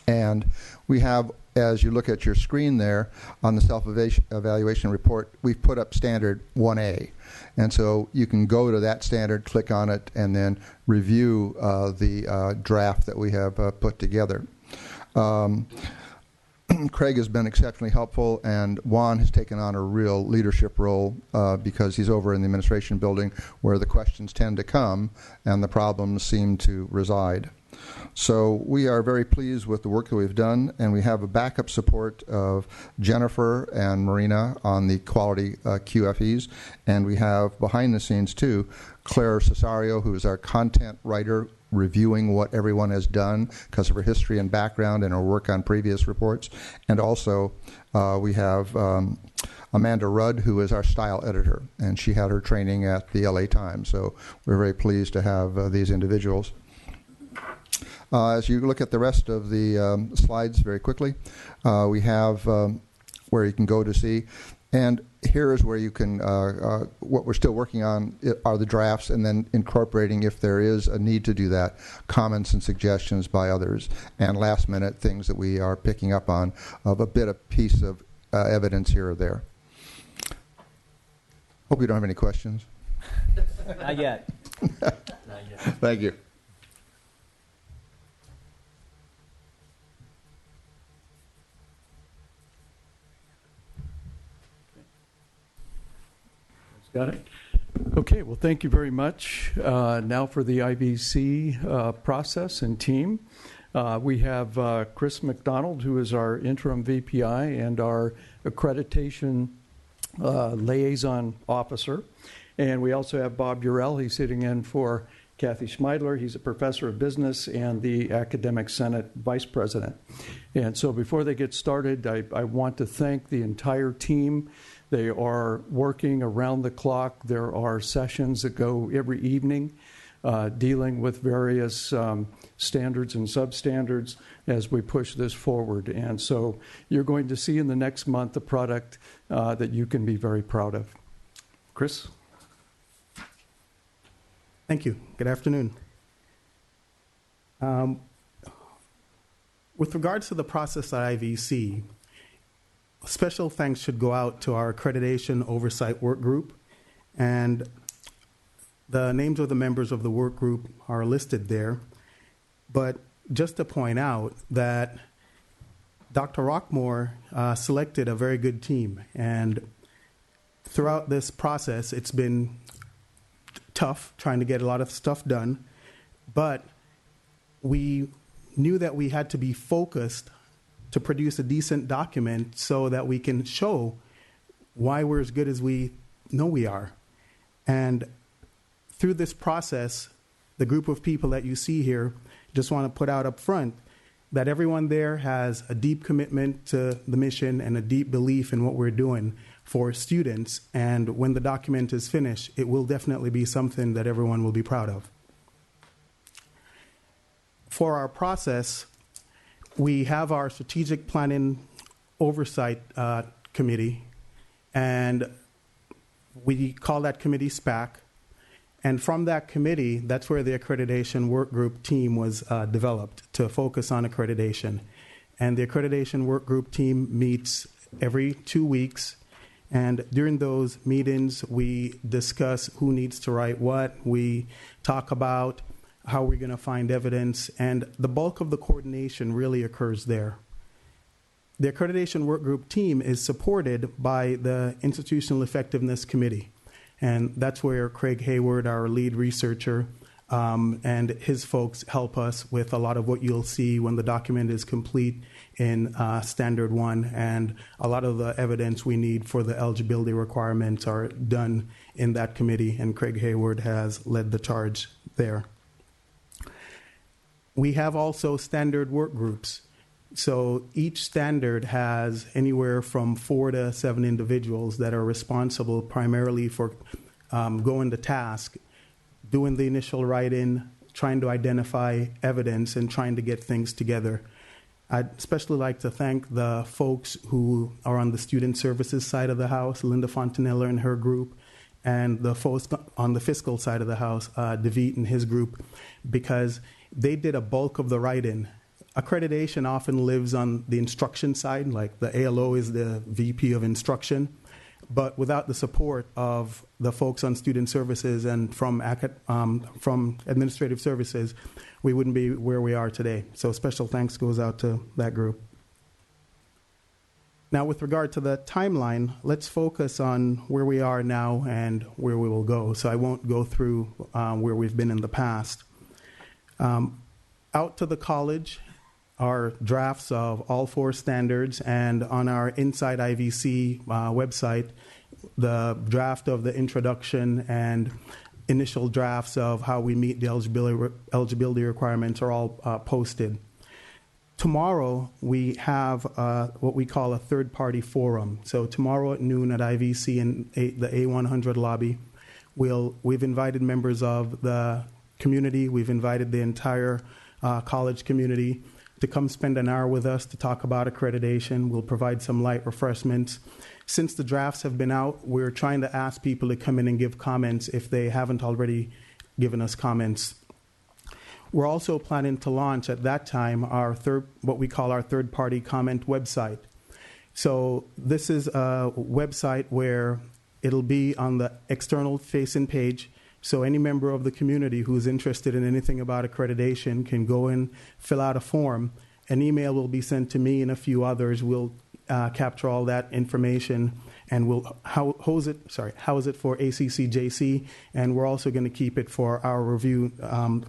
S14: And we have, as you look at your screen there, on the self-evaluation report, we've put up standard 1A. And so you can go to that standard, click on it, and then review the draft that we have put together. Craig has been exceptionally helpful, and Juan has taken on a real leadership role because he's over in the administration building where the questions tend to come and the problems seem to reside. So we are very pleased with the work that we've done, and we have a backup support of Jennifer and Marina on the quality QFEs, and we have behind the scenes too Claire Cesario, who is our content writer, reviewing what everyone has done because of her history and background and her work on previous reports. And also we have Amanda Rudd, who is our style editor, and she had her training at the LA Times. So we're very pleased to have these individuals. As you look at the rest of the slides very quickly, we have where you can go to see. And here is where you can, what we're still working on are the drafts, and then incorporating, if there is a need to do that, comments and suggestions by others, and last minute things that we are picking up on of a piece of evidence here or there. Hope you don't have any questions.
S1: Not yet.
S14: Not yet. Thank you.
S11: Got it? Okay, well, thank you very much. Now for the IVC process and team. We have Chris McDonald, who is our interim VPI and our accreditation liaison officer. And we also have Bob Urell. He's sitting in for Kathy Schmeidler. He's a professor of business and the Academic Senate vice president. And so before they get started, I want to thank the entire team. They are working around the clock. There are sessions that go every evening dealing with various standards and substandards as we push this forward. And so you're going to see in the next month a product that you can be very proud of. Chris?
S15: Thank you. Good afternoon. With regards to the process at IVC, special thanks should go out to our accreditation oversight work group, and the names of the members of the work group are listed there. But just to point out that Dr. Roquemore selected a very good team, and throughout this process it's been tough trying to get a lot of stuff done, but we knew that we had to be focused to produce a decent document so that we can show why we're as good as we know we are. And through this process, the group of people that you see here, just want to put out up front that everyone there has a deep commitment to the mission and a deep belief in what we're doing for students. And when the document is finished, it will definitely be something that everyone will be proud of. For our process, we have our strategic planning oversight committee, and we call that committee SPAC. And from that committee, that's where the accreditation work group team was developed to focus on accreditation. And the accreditation work group team meets every 2 weeks. And during those meetings, we discuss who needs to write what. We talk about how we're going to find evidence, and the bulk of the coordination really occurs there. The accreditation work group team is supported by the Institutional Effectiveness Committee, and that's where Craig Hayward, our lead researcher, and his folks help us with a lot of what you'll see when the document is complete in Standard 1, and a lot of the evidence we need for the eligibility requirements are done in that committee, and Craig Hayward has led the charge there. We have also standard work groups. So each standard has anywhere from 4 to 7 individuals that are responsible primarily for going to task, doing the initial write-in, trying to identify evidence, and trying to get things together. I'd especially like to thank the folks who are on the student services side of the house, Linda Fontanella and her group, and the folks on the fiscal side of the house, David and his group, because they did a bulk of the write-in. Accreditation often lives on the instruction side, like the ALO is the VP of instruction, but without the support of the folks on student services and from administrative services, we wouldn't be where we are today. So special thanks goes out to that group. Now, with regard to the timeline, let's focus on where we are now and where we will go. So I won't go through where we've been in the past. out to the college are drafts of all 4 standards, and on our Inside IVC website, the draft of the introduction and initial drafts of how we meet the eligibility requirements are all posted. Tomorrow, we have what we call a third-party forum. So tomorrow at noon at IVC in the A100 lobby, we've invited members of the community. We've invited the entire college community to come spend an hour with us to talk about accreditation. We'll provide some light refreshments. Since the drafts have been out, we're trying to ask people to come in and give comments if they haven't already given us comments. We're also planning to launch at that time what we call our third-party comment website. So this is a website where it'll be on the external facing page. So any member of the community who's interested in anything about accreditation can go in, fill out a form. An email will be sent to me and a few others. We'll capture all that information, and we'll house it for ACCJC, and we're also going to keep it for our review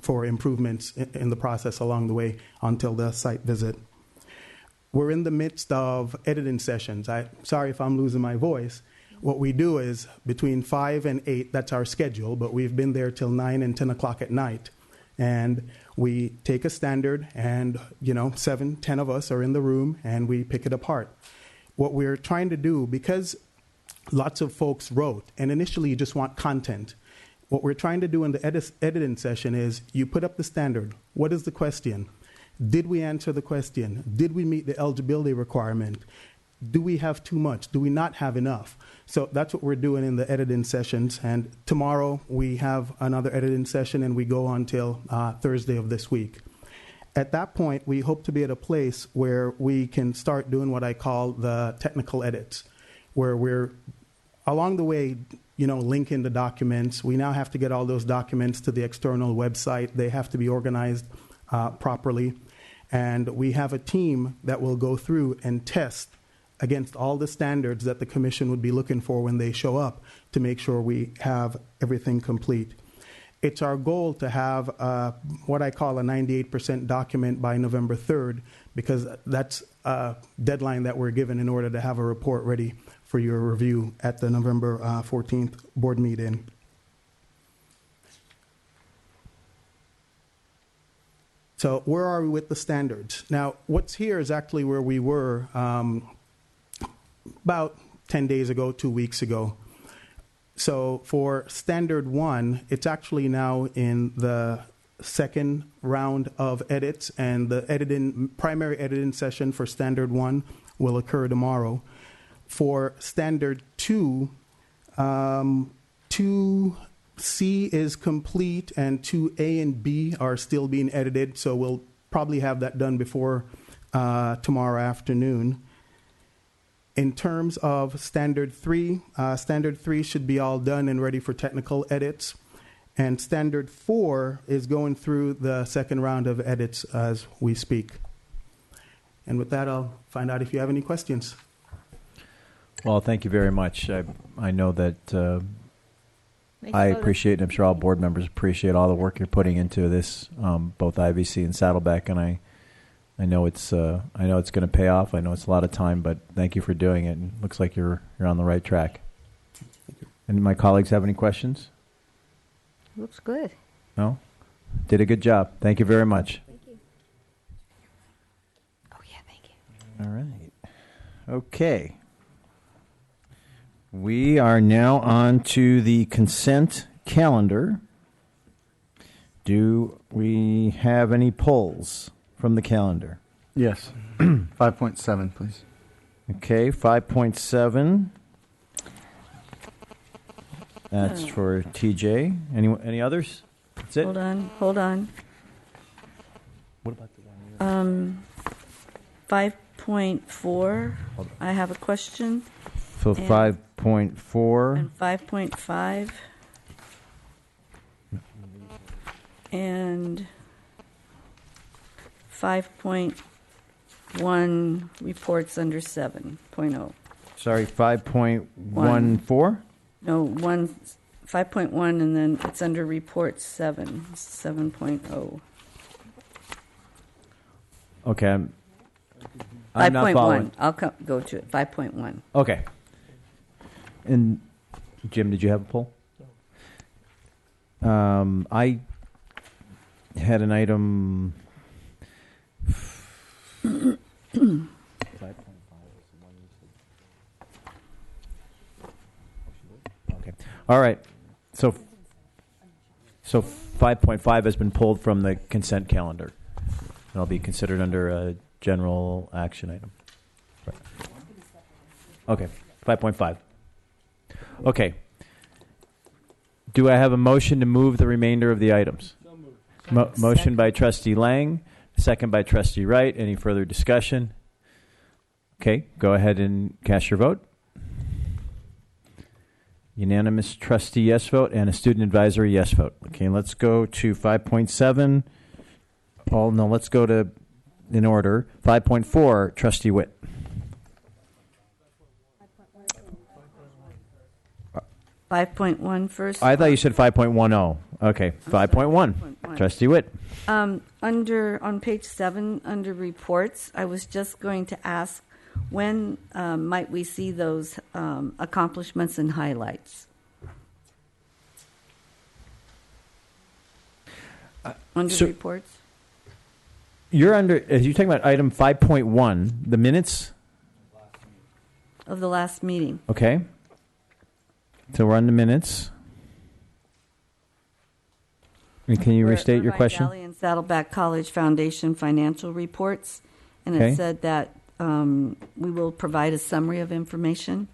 S15: for improvements in the process along the way until the site visit. We're in the midst of editing sessions. Sorry if I'm losing my voice. What we do is between 5 and 8, that's our schedule, but we've been there till 9 and 10 o'clock at night. And we take a standard and, 7, 10 of us are in the room and we pick it apart. What we're trying to do, because lots of folks wrote, and initially you just want content, what we're trying to do in the editing session is you put up the standard. What is the question? Did we answer the question? Did we meet the eligibility requirement? Do we have too much? Do we not have enough? So that's what we're doing in the editing sessions. And tomorrow we have another editing session, and we go until Thursday of this week. At that point, we hope to be at a place where we can start doing what I call the technical edits, where we're, along the way, linking the documents. We now have to get all those documents to the external website. They have to be organized properly. And we have a team that will go through and test against all the standards that the commission would be looking for when they show up to make sure we have everything complete. It's our goal to have what I call a 98% document by November 3rd, because that's a deadline that we're given in order to have a report ready for your review at the November 14th board meeting. So where are we with the standards? Now, what's here is actually where we were about 10 days ago, 2 weeks ago. So for Standard 1, it's actually now in the second round of edits, and the primary editing session for Standard 1 will occur tomorrow. For Standard 2, 2C is complete, and 2A and B are still being edited, so we'll probably have that done before tomorrow afternoon. In terms of Standard 3, Standard 3 should be all done and ready for technical edits. And Standard 4 is going through the second round of edits as we speak. And with that, I'll find out if you have any questions.
S1: Well, thank you very much. I know that I appreciate, and I'm sure all board members appreciate all the work you're putting into this, both IVC and Saddleback, and I know it's going to pay off. I know it's a lot of time, but thank you for doing it. And it looks like you're on the right track. And my colleagues have any questions?
S7: Looks good.
S1: No? Did a good job. Thank you very much.
S7: Thank you. Oh, yeah, thank you.
S1: All right. Okay. We are now on to the consent calendar. Do we have any polls from the calendar?
S3: Yes. 5.7, please.
S1: Okay, 5.7. That's for TJ. Any others? That's it?
S4: Hold on.
S1: What about the one?
S4: 5.4, I have a question.
S1: So 5.4.
S4: And 5.5. And 5.1 reports under 7.0.
S1: Sorry, 5.14?
S4: No, 5.1, and then it's under report 7.0.
S1: Okay, I'm not following.
S4: 5.1. I'll go to it. 5.1.
S1: Okay. And Jim, did you have a poll? I had an item. 5.5 is the one you said. Okay. All right. So 5.5 has been pulled from the consent calendar. It'll be considered under a general action item. Right. Okay. 5.5. Okay. Do I have a motion to move the remainder of the items? Motion by Trustee Lang, second by Trustee Wright. Any further discussion? Okay, go ahead and cast your vote. Unanimous trustee yes vote and a student advisory yes vote. Okay, let's go to 5.7. Oh, no, let's go to, in order, 5.4, Trustee Whitt.
S4: 5.1 first.
S1: I thought you said 5.10. Okay, 5.1. Trustee Whitt.
S4: On page 7, under reports, I was just going to ask, when might we see those accomplishments and highlights? Under reports?
S1: You're talking about item 5.1, the minutes?
S4: Of the last meeting.
S1: Okay. So we're on the minutes. And can you restate your question?
S4: Irvine Valley and Saddleback College Foundation financial reports, and
S1: Okay.
S4: it said that we will provide a summary of information.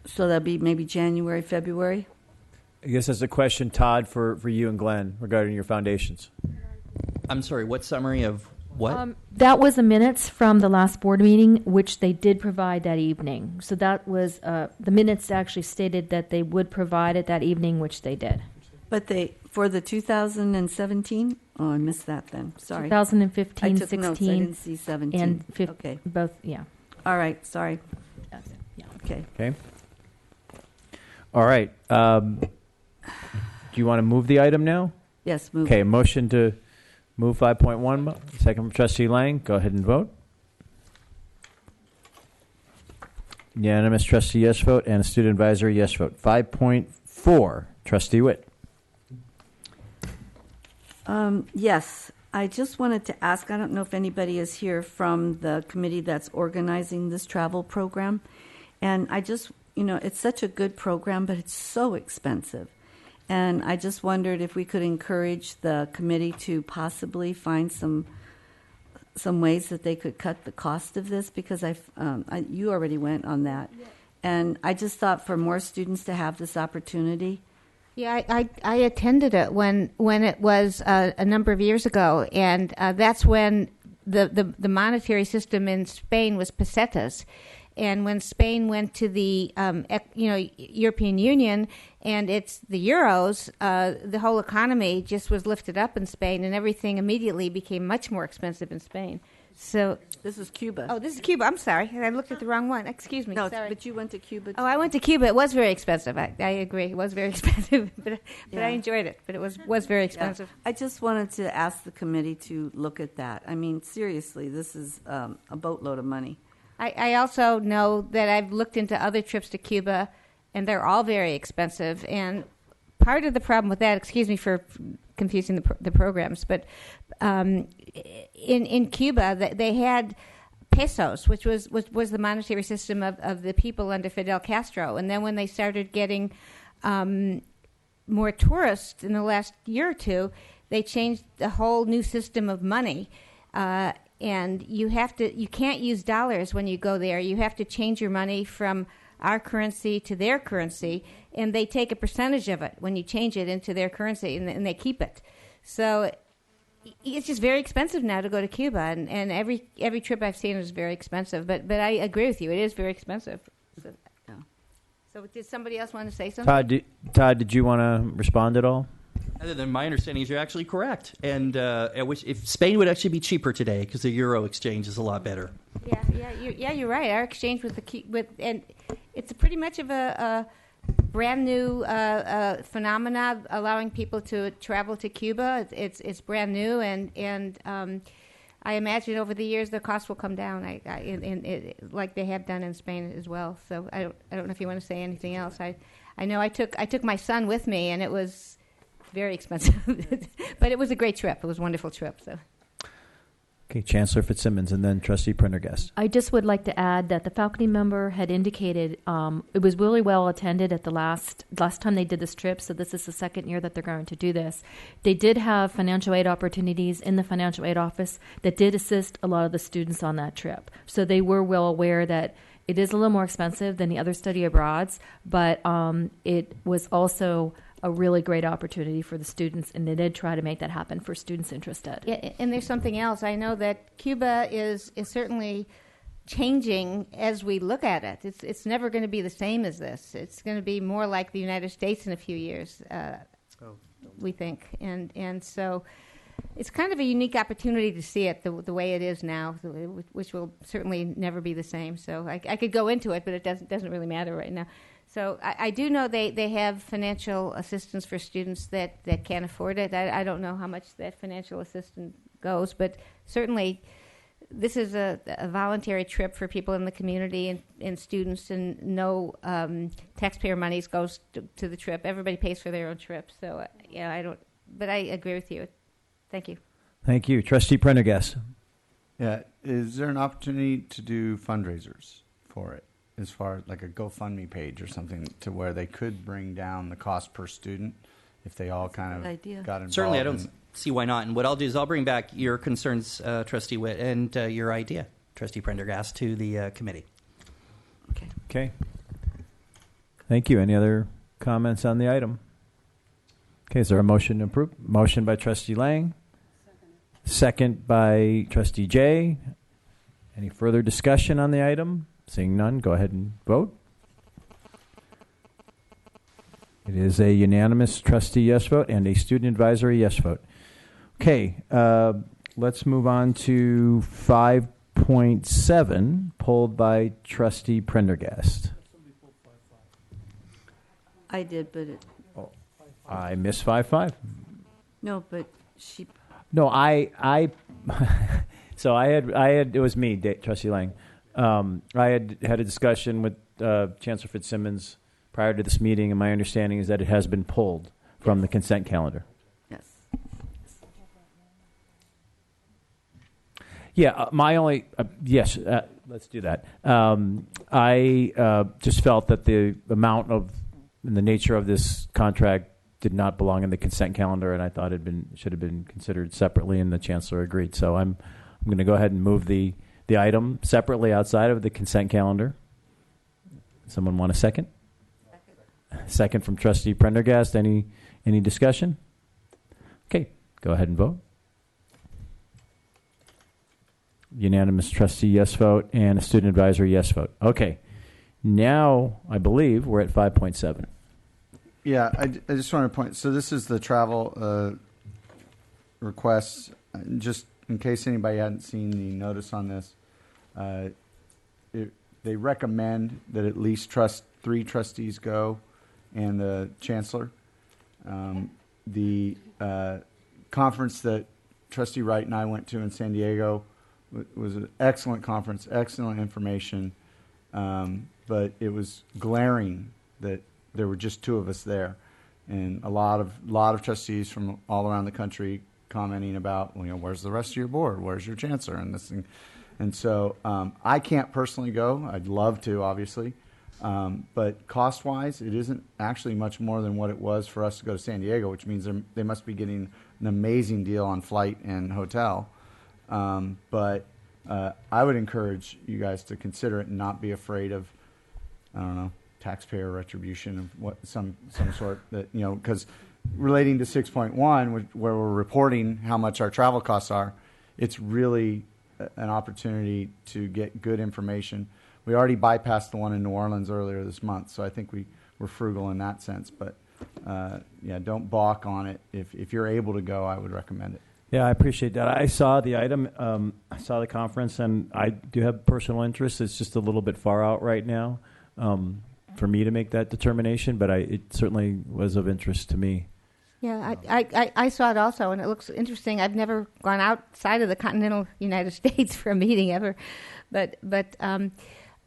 S4: So that'll be maybe January, February.
S1: I guess that's a question, Todd, for you and Glenn regarding your foundations.
S10: I'm sorry, what summary of what?
S9: That was the minutes from the last board meeting, which they did provide that evening. So that was, the minutes actually stated that they would provide it that evening, which they did.
S4: But for the 2017? Oh, I missed that then. Sorry.
S9: 2015,
S4: I took
S9: 16,
S4: notes. I didn't see 17.
S9: and 15.
S4: Okay.
S9: Both, yeah.
S4: All right. Sorry.
S9: That's it, yeah.
S4: Okay.
S1: Okay. All right. Do you want to move the item now?
S4: Yes, move.
S1: Okay, motion to move 5.1. Second from Trustee Lang. Go ahead and vote. Unanimous trustee yes vote and a student advisory yes vote. 5.4, Trustee Whitt.
S4: Yes. I just wanted to ask, I don't know if anybody is here from the committee that's organizing this travel program. And I just, it's such a good program, but it's so expensive. And I just wondered if we could encourage the committee to possibly find some ways that they could cut the cost of this, because you already went on that. Yeah. And I just thought for more students to have this opportunity.
S7: Yeah, I attended it when it was a number of years ago, and that's when the monetary system in Spain was pesetas. And when Spain went to the European Union and it's the euros, the whole economy just was lifted up in Spain, and everything immediately became much more expensive in Spain. So
S4: this is Cuba.
S7: Oh, this is Cuba. I'm sorry, I looked at the wrong one. Excuse me.
S4: No,
S7: sorry.
S4: but you went to Cuba.
S7: Oh, I went to Cuba. It was very expensive. I agree. It was very expensive, but I enjoyed it. But it was very expensive.
S4: Yeah. I just wanted to ask the committee to look at that. I mean, seriously, this is a boatload of money.
S7: I also know that I've looked into other trips to Cuba, and they're all very expensive. And part of the problem with that, excuse me for confusing the programs, but in Cuba, they had pesos, which was the monetary system of the people under Fidel Castro. And then when they started getting more tourists in the last year or two, they changed the whole new system of money. And you can't use dollars when you go there. You have to change your money from our currency to their currency, and they take a percentage of it when you change it into their currency, and they keep it. So it's just very expensive now to go to Cuba, and every trip I've seen is very expensive. But I agree with you; it is very expensive. So did somebody else want to say something?
S1: Todd, did you want to respond at all?
S10: Other than my understanding is you're actually correct, and I wish if Spain would actually be cheaper today because the euro exchange is a lot better.
S7: Yeah, you're right. Our exchange and it's pretty much of a brand new phenomena, allowing people to travel to Cuba. It's brand new, and I imagine over the years the cost will come down, like they have done in Spain as well. So I don't know if you want to say anything else. I know I took my son with me, and it was very expensive, but it was a great trip. It was a wonderful trip. So.
S1: Okay, Chancellor Fitzsimmons, and then Trustee Prendergast.
S9: I just would like to add that the faculty member had indicated it was really well attended at the last time they did this trip, so this is the second year that they're going to do this. They did have financial aid opportunities in the financial aid office that did assist a lot of the students on that trip. So they were well aware that it is a little more expensive than the other study abroads, but it was also a really great opportunity for the students, and they did try to make that happen for students interested.
S7: Yeah, and there's something else. I know that Cuba is certainly changing as we look at it. It's never going to be the same as this. It's going to be more like the United States in a few years, we think. And so it's kind of a unique opportunity to see it the way it is now, which will certainly never be the same. So I could go into it, but it doesn't really matter right now. So I do know they have financial assistance for students that can't afford it. I don't know how much that financial assistance goes, but certainly this is a voluntary trip for people in the community and students, and no taxpayer monies goes to the trip. Everybody pays for their own trip. So but I agree with you. Thank you.
S1: Thank you. Trustee Prendergast.
S3: Yeah, is there an opportunity to do fundraisers for it? As far as like a GoFundMe page or something to where they could bring down the cost per student if they all kind of got involved.
S10: Certainly, I don't see why not. And what I'll do is I'll bring back your concerns, Trustee Whitt, and your idea, Trustee Prendergast, to the committee.
S1: Okay. Thank you. Any other comments on the item? Okay, is there a motion to approve? Motion by Trustee Lang. Second by Trustee Jay. Any further discussion on the item? Seeing none, go ahead and vote. It is a unanimous trustee yes vote and a student advisory yes vote. Okay, let's move on to 5.7, pulled by Trustee Prendergast.
S4: I did, but
S1: I missed 5.5.
S4: No, but she.
S1: No, I. So I had. It was me, Trustee Lang. I had a discussion with Chancellor Fitzsimmons prior to this meeting, and my understanding is that it has been pulled from the consent calendar.
S4: Yes.
S1: Yeah, my only yes. Let's do that. I just felt that the amount of and the nature of this contract did not belong in the consent calendar, and I thought it should have been considered separately, and the Chancellor agreed. So I'm going to go ahead and move the item separately outside of the consent calendar. Someone want a second? Second from Trustee Prendergast. Any discussion? Okay, go ahead and vote. Unanimous trustee yes vote and a student advisory yes vote. Okay, now I believe we're at 5.7.
S3: Yeah, I just want to point. So this is the travel requests. Just in case anybody hadn't seen the notice on this, they recommend that at least 3 trustees go, and the chancellor. The conference that Trustee Wright and I went to in San Diego was an excellent conference, excellent information, but it was glaring that there were just 2 of us there, and a lot of trustees from all around the country commenting about, where's the rest of your board? Where's your chancellor? And this thing. And so I can't personally go. I'd love to, obviously. But cost-wise, it isn't actually much more than what it was for us to go to San Diego, which means they must be getting an amazing deal on flight and hotel. But I would encourage you guys to consider it and not be afraid of, I don't know, taxpayer retribution of what some sort that, because relating to 6.1, where we're reporting how much our travel costs are, it's really an opportunity to get good information. We already bypassed the one in New Orleans earlier this month, so I think we're frugal in that sense. But don't balk on it. If you're able to go, I would recommend it.
S1: Yeah, I appreciate that. I saw the item, I saw the conference, and I do have personal interest. It's just a little bit far out right now. for me to make that determination, but it certainly was of interest to me.
S7: Yeah, I saw it also, and it looks interesting. I've never gone outside of the continental United States for a meeting ever, but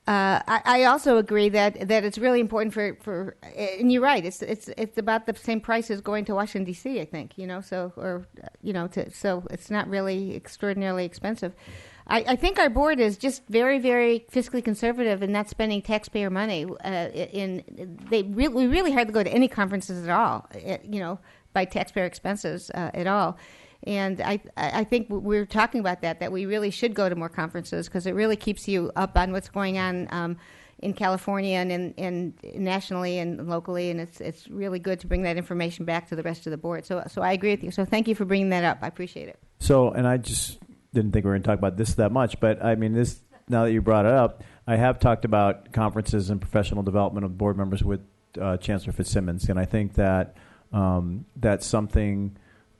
S7: I also agree that it's really important for and you're right. It's about the same price as going to Washington D.C. I think so it's not really extraordinarily expensive. I think our board is just very, very fiscally conservative and not spending taxpayer money. We really hardly go to any conferences at all, by taxpayer expenses at all. And I think we're talking about that we really should go to more conferences because it really keeps you up on what's going on in California and nationally and locally, and it's really good to bring that information back to the rest of the board. So I agree with you. So thank you for bringing that up. I appreciate it.
S1: So, and I just didn't think we were going to talk about this that much, but I mean, this, now that you brought it up, I have talked about conferences and professional development of board members with Chancellor Fitzsimmons, and I think that that's something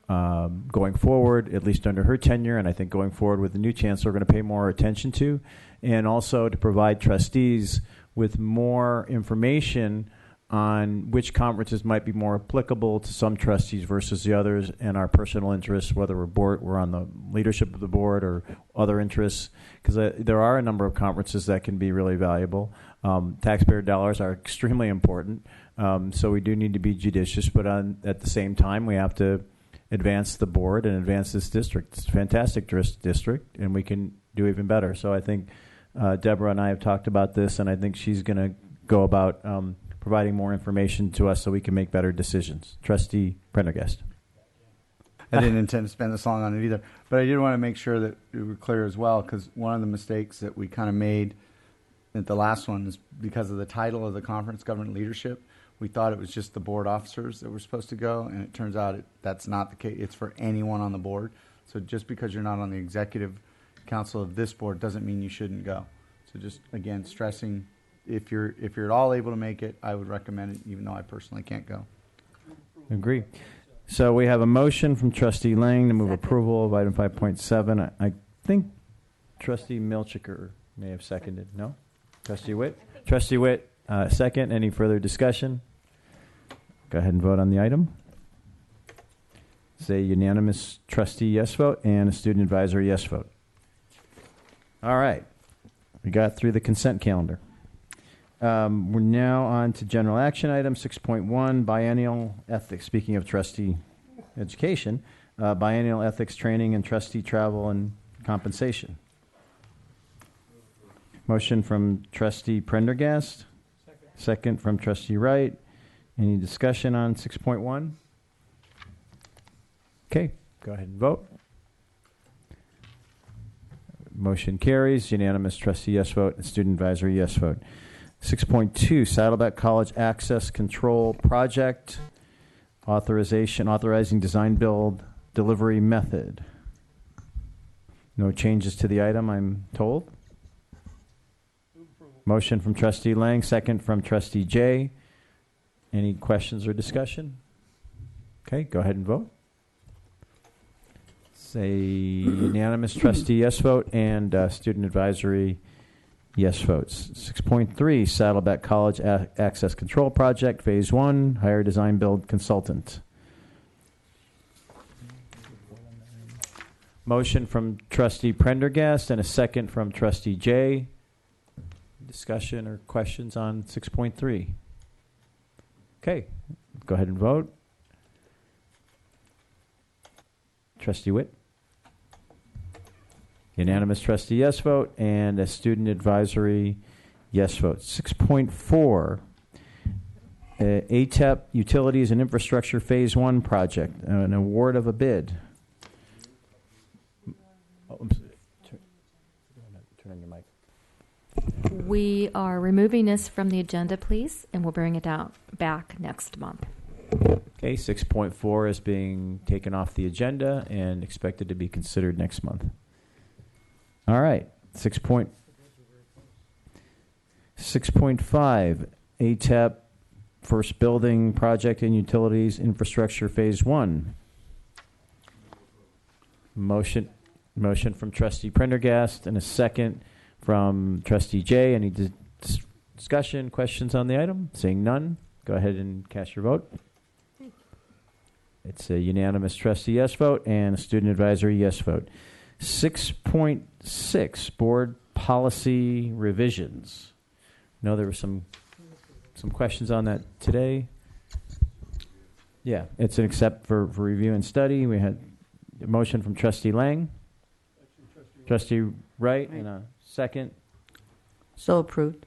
S1: going forward, at least under her tenure, and I think going forward with the new chancellor, we're going to pay more attention to, and also to provide trustees with more information on which conferences might be more applicable to some trustees versus the others, and our personal interests, whether we're on the leadership of the board or other interests, because there are a number of conferences that can be really valuable. Taxpayer dollars are extremely important, so we do need to be judicious, but at the same time, we have to advance the board and advance this district. It's a fantastic district, and we can do even better. So I think Deborah and I have talked about this, and I think she's going to go about providing more information to us so we can make better decisions. Trustee Prendergast.
S3: I didn't intend to spend this long on it either, but I did want to make sure that we were clear as well, because one of the mistakes that we kind of made at the last one is because of the title of the conference, Government Leadership. We thought it was just the board officers that were supposed to go, and it turns out that's not the case. It's for anyone on the board. So just because you're not on the executive council of this board doesn't mean you shouldn't go. So just, again, stressing, if you're at all able to make it, I would recommend it, even though I personally can't go.
S1: Agree. So we have a motion from Trustee Lang to move approval of item 5.7. I think Trustee Milchiker may have seconded. No? Trustee Whitt? Trustee Whitt, second. Any further discussion? Go ahead and vote on the item. Say unanimous trustee yes vote and a student advisor yes vote. All right. We got through the consent calendar. We're now on to general action item 6.1, biennial ethics. Speaking of trustee education, biennial ethics training and trustee travel and compensation. Motion from Trustee Prendergast. Second from Trustee Wright. Any discussion on 6.1? Okay, go ahead and vote. Motion carries. Unanimous trustee yes vote and student advisory yes vote. 6.2, Saddleback College Access Control Project, authorizing design build delivery method. No changes to the item, I'm told. Motion from Trustee Lang, second from Trustee Jay. Any questions or discussion? Okay, go ahead and vote. Say unanimous trustee yes vote and student advisory yes votes. 6.3, Saddleback College Access Control Project, Phase 1, hire design build consultant. Motion from Trustee Prendergast and a second from Trustee Jay. Discussion or questions on 6.3? Okay, go ahead and vote. Trustee Whitt? Unanimous trustee yes vote and a student advisory yes vote. 6.4, ATEP Utilities and Infrastructure Phase 1 project, an award of a bid. Turn on your mic.
S9: We are removing this from the agenda, please, and we'll bring it back next month.
S1: Okay, 6.4 is being taken off the agenda and expected to be considered next month. All right, 6.5, ATEP First Building Project and Utilities Infrastructure Phase 1. Motion from Trustee Prendergast and a second from Trustee Jay. Any discussion, questions on the item? Seeing none, go ahead and cast your vote. It's a unanimous trustee yes vote and a student advisory yes vote. 6.6, board policy revisions. I know there were some questions on that today. Yeah, it's an accept for review and study. We had a motion from Trustee Lang, Trustee Wright, and a second.
S4: So approved.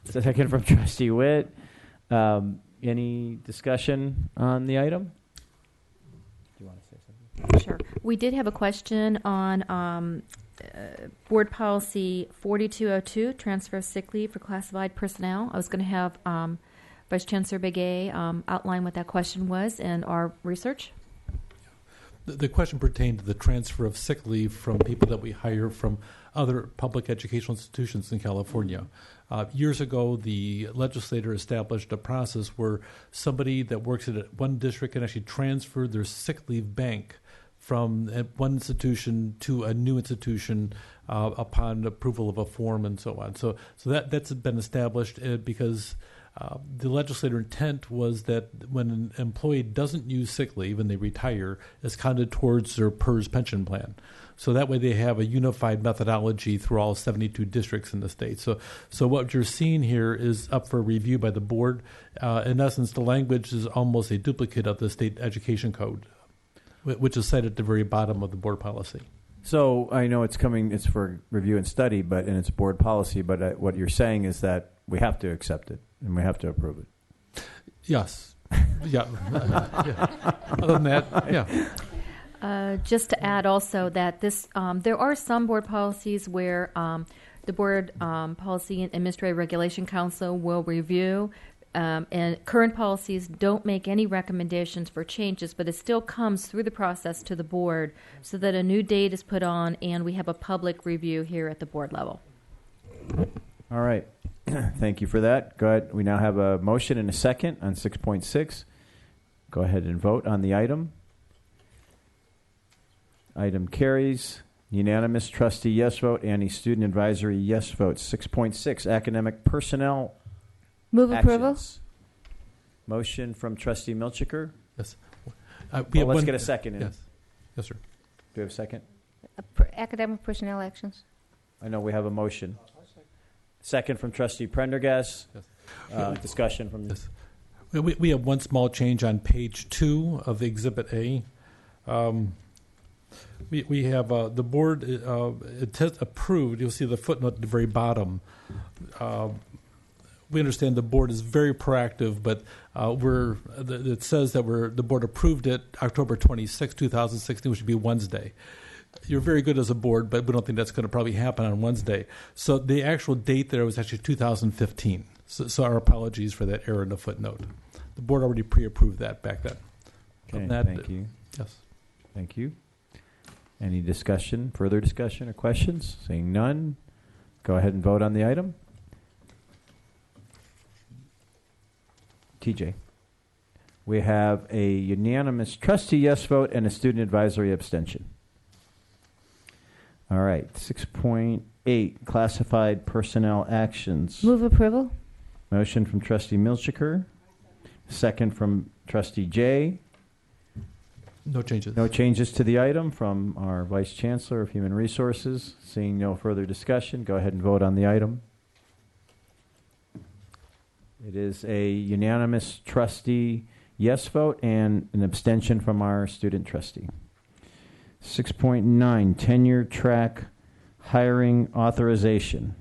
S1: Second from Trustee Whitt. Any discussion on the item? Do you want to say something?
S9: Sure. We did have a question on Board Policy 4202, transfer of sick leave for classified personnel. I was going to have Vice Chancellor Big A outline what that question was and our research.
S16: The question pertained to the transfer of sick leave from people that we hire from other public educational institutions in California. Years ago, the legislator established a process where somebody that works at one district can actually transfer their sick leave bank from one institution to a new institution upon approval of a form and so on. So that's been established because the legislator intent was that when an employee doesn't use sick leave and they retire, it's counted towards their PERS pension plan. So that way they have a unified methodology through all 72 districts in the state. So what you're seeing here is up for review by the board. In essence, the language is almost a duplicate of the state education code, which is cited at the very bottom of the board policy.
S1: So I know it's for review and study, and it's board policy, but what you're saying is that we have to accept it and we have to approve it.
S16: Yes. Yeah. Yeah. Other than that, yeah.
S9: Just to add also that this, there are some board policies where the Board Policy and Administrative Regulation Council will review, and current policies don't make any recommendations for changes, but it still comes through the process to the board so that a new date is put on and we have a public review here at the board level.
S1: All right. Thank you for that. Go ahead. We now have a motion and a second on 6.6. Go ahead and vote on the item. Item carries. Unanimous trustee yes vote and a student advisory yes vote. 6.6, academic personnel
S7: Move approval.
S1: actions. Motion from Trustee Milchiker.
S16: Yes.
S1: Let's get a second in.
S16: Yes. Yes, sir.
S1: Do we have a second?
S7: Academic personnel actions.
S1: I know we have a motion. Second from Trustee Prendergast.
S16: Yes.
S1: Discussion from...
S16: Yes. We have one small change on page 2 of Exhibit A. We have the board approved. You'll see the footnote at the very bottom. We understand the board is very proactive, but it says that the board approved it October 26, 2016, which would be Wednesday. You're very good as a board, but we don't think that's going to probably happen on Wednesday. So the actual date there was actually 2015. So our apologies for that error in the footnote. The board already pre-approved that back then.
S1: Okay, thank you.
S16: Yes.
S1: Thank you. Any discussion, further discussion or questions? Seeing none, go ahead and vote on the item. TJ. We have a unanimous trustee yes vote and a student advisory abstention. All right, 6.8, classified personnel actions.
S7: Move approval.
S1: Motion from Trustee Milchiker. Second from Trustee Jay.
S16: No changes.
S1: No changes to the item from our Vice Chancellor of Human Resources. Seeing no further discussion, go ahead and vote on the item. It is a unanimous trustee yes vote and an abstention from our student trustee. 6.9, tenure track hiring authorization.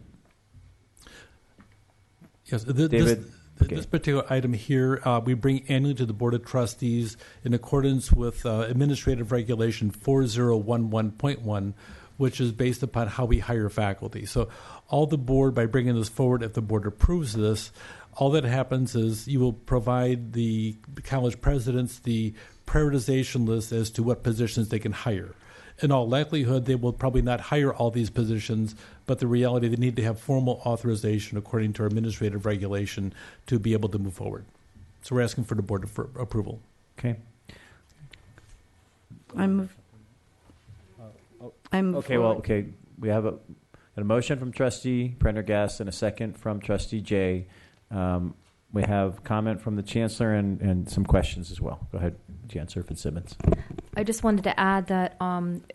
S16: Yes,
S1: David.
S16: This particular item here, we bring annually to the Board of Trustees in accordance with Administrative Regulation 4011.1, which is based upon how we hire faculty. So all the board, by bringing this forward, if the board approves this, all that happens is you will provide the college presidents the prioritization list as to what positions they can hire. In all likelihood, they will probably not hire all these positions, but the reality, they need to have formal authorization according to our administrative regulation to be able to move forward. So we're asking for the board approval.
S1: Okay.
S4: I move.
S1: Okay, well, okay. We have an Got a motion from Trustee Prendergast and a second from Trustee Jay. We have comment from the Chancellor and some questions as well. Go ahead, Chancellor Fitzsimmons.
S9: I just wanted to add that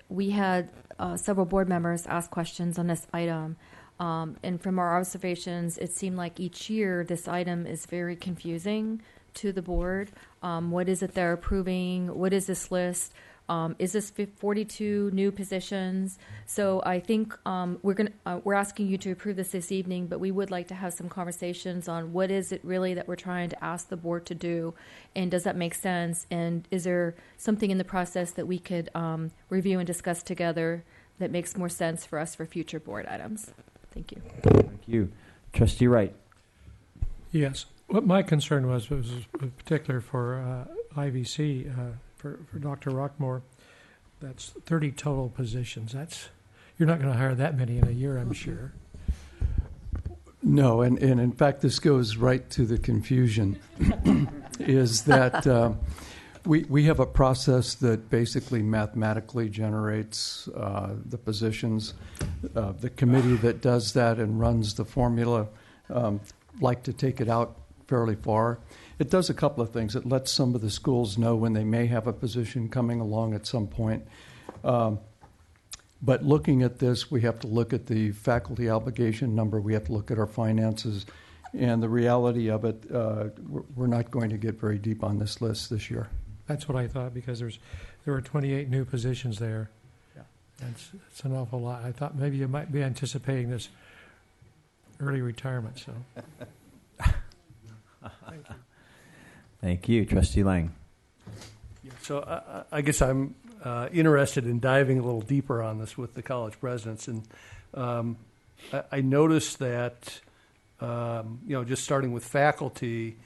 S9: we had several board members ask questions on this item. And from our observations, it seemed like each year this item is very confusing to the board. What is it they're approving? What is this list? Is this 42 new positions? So I think we're asking you to approve this evening, but we would like to have some conversations on what is it really that we're trying to ask the board to do, and does that make sense? And is there something in the process that we could review and discuss together that makes more sense for us for future board items? Thank you.
S1: Thank you. Trustee Wright.
S6: Yes. What my concern was in particular for IVC, for Dr. Roquemore, that's 30 total positions. You're not going to hire that many in a year, I'm sure.
S11: No, and in fact, this goes right to the confusion, is that we have a process that basically mathematically generates the positions. The committee that does that and runs the formula like to take it out fairly far. It does a couple of things. It lets some of the schools know when they may have a position coming along at some point. But looking at this, we have to look at the faculty obligation number. We have to look at our finances. And the reality of it, we're not going to get very deep on this list this year.
S6: That's what I thought, because there were 28 new positions there.
S11: Yeah.
S6: It's an awful lot. I thought maybe you might be anticipating this early retirement. So. Thank you.
S1: Thank you. Trustee Lang.
S2: Yeah, so I guess I'm interested in diving a little deeper on this with the college presidents. And I noticed that, just starting with faculty,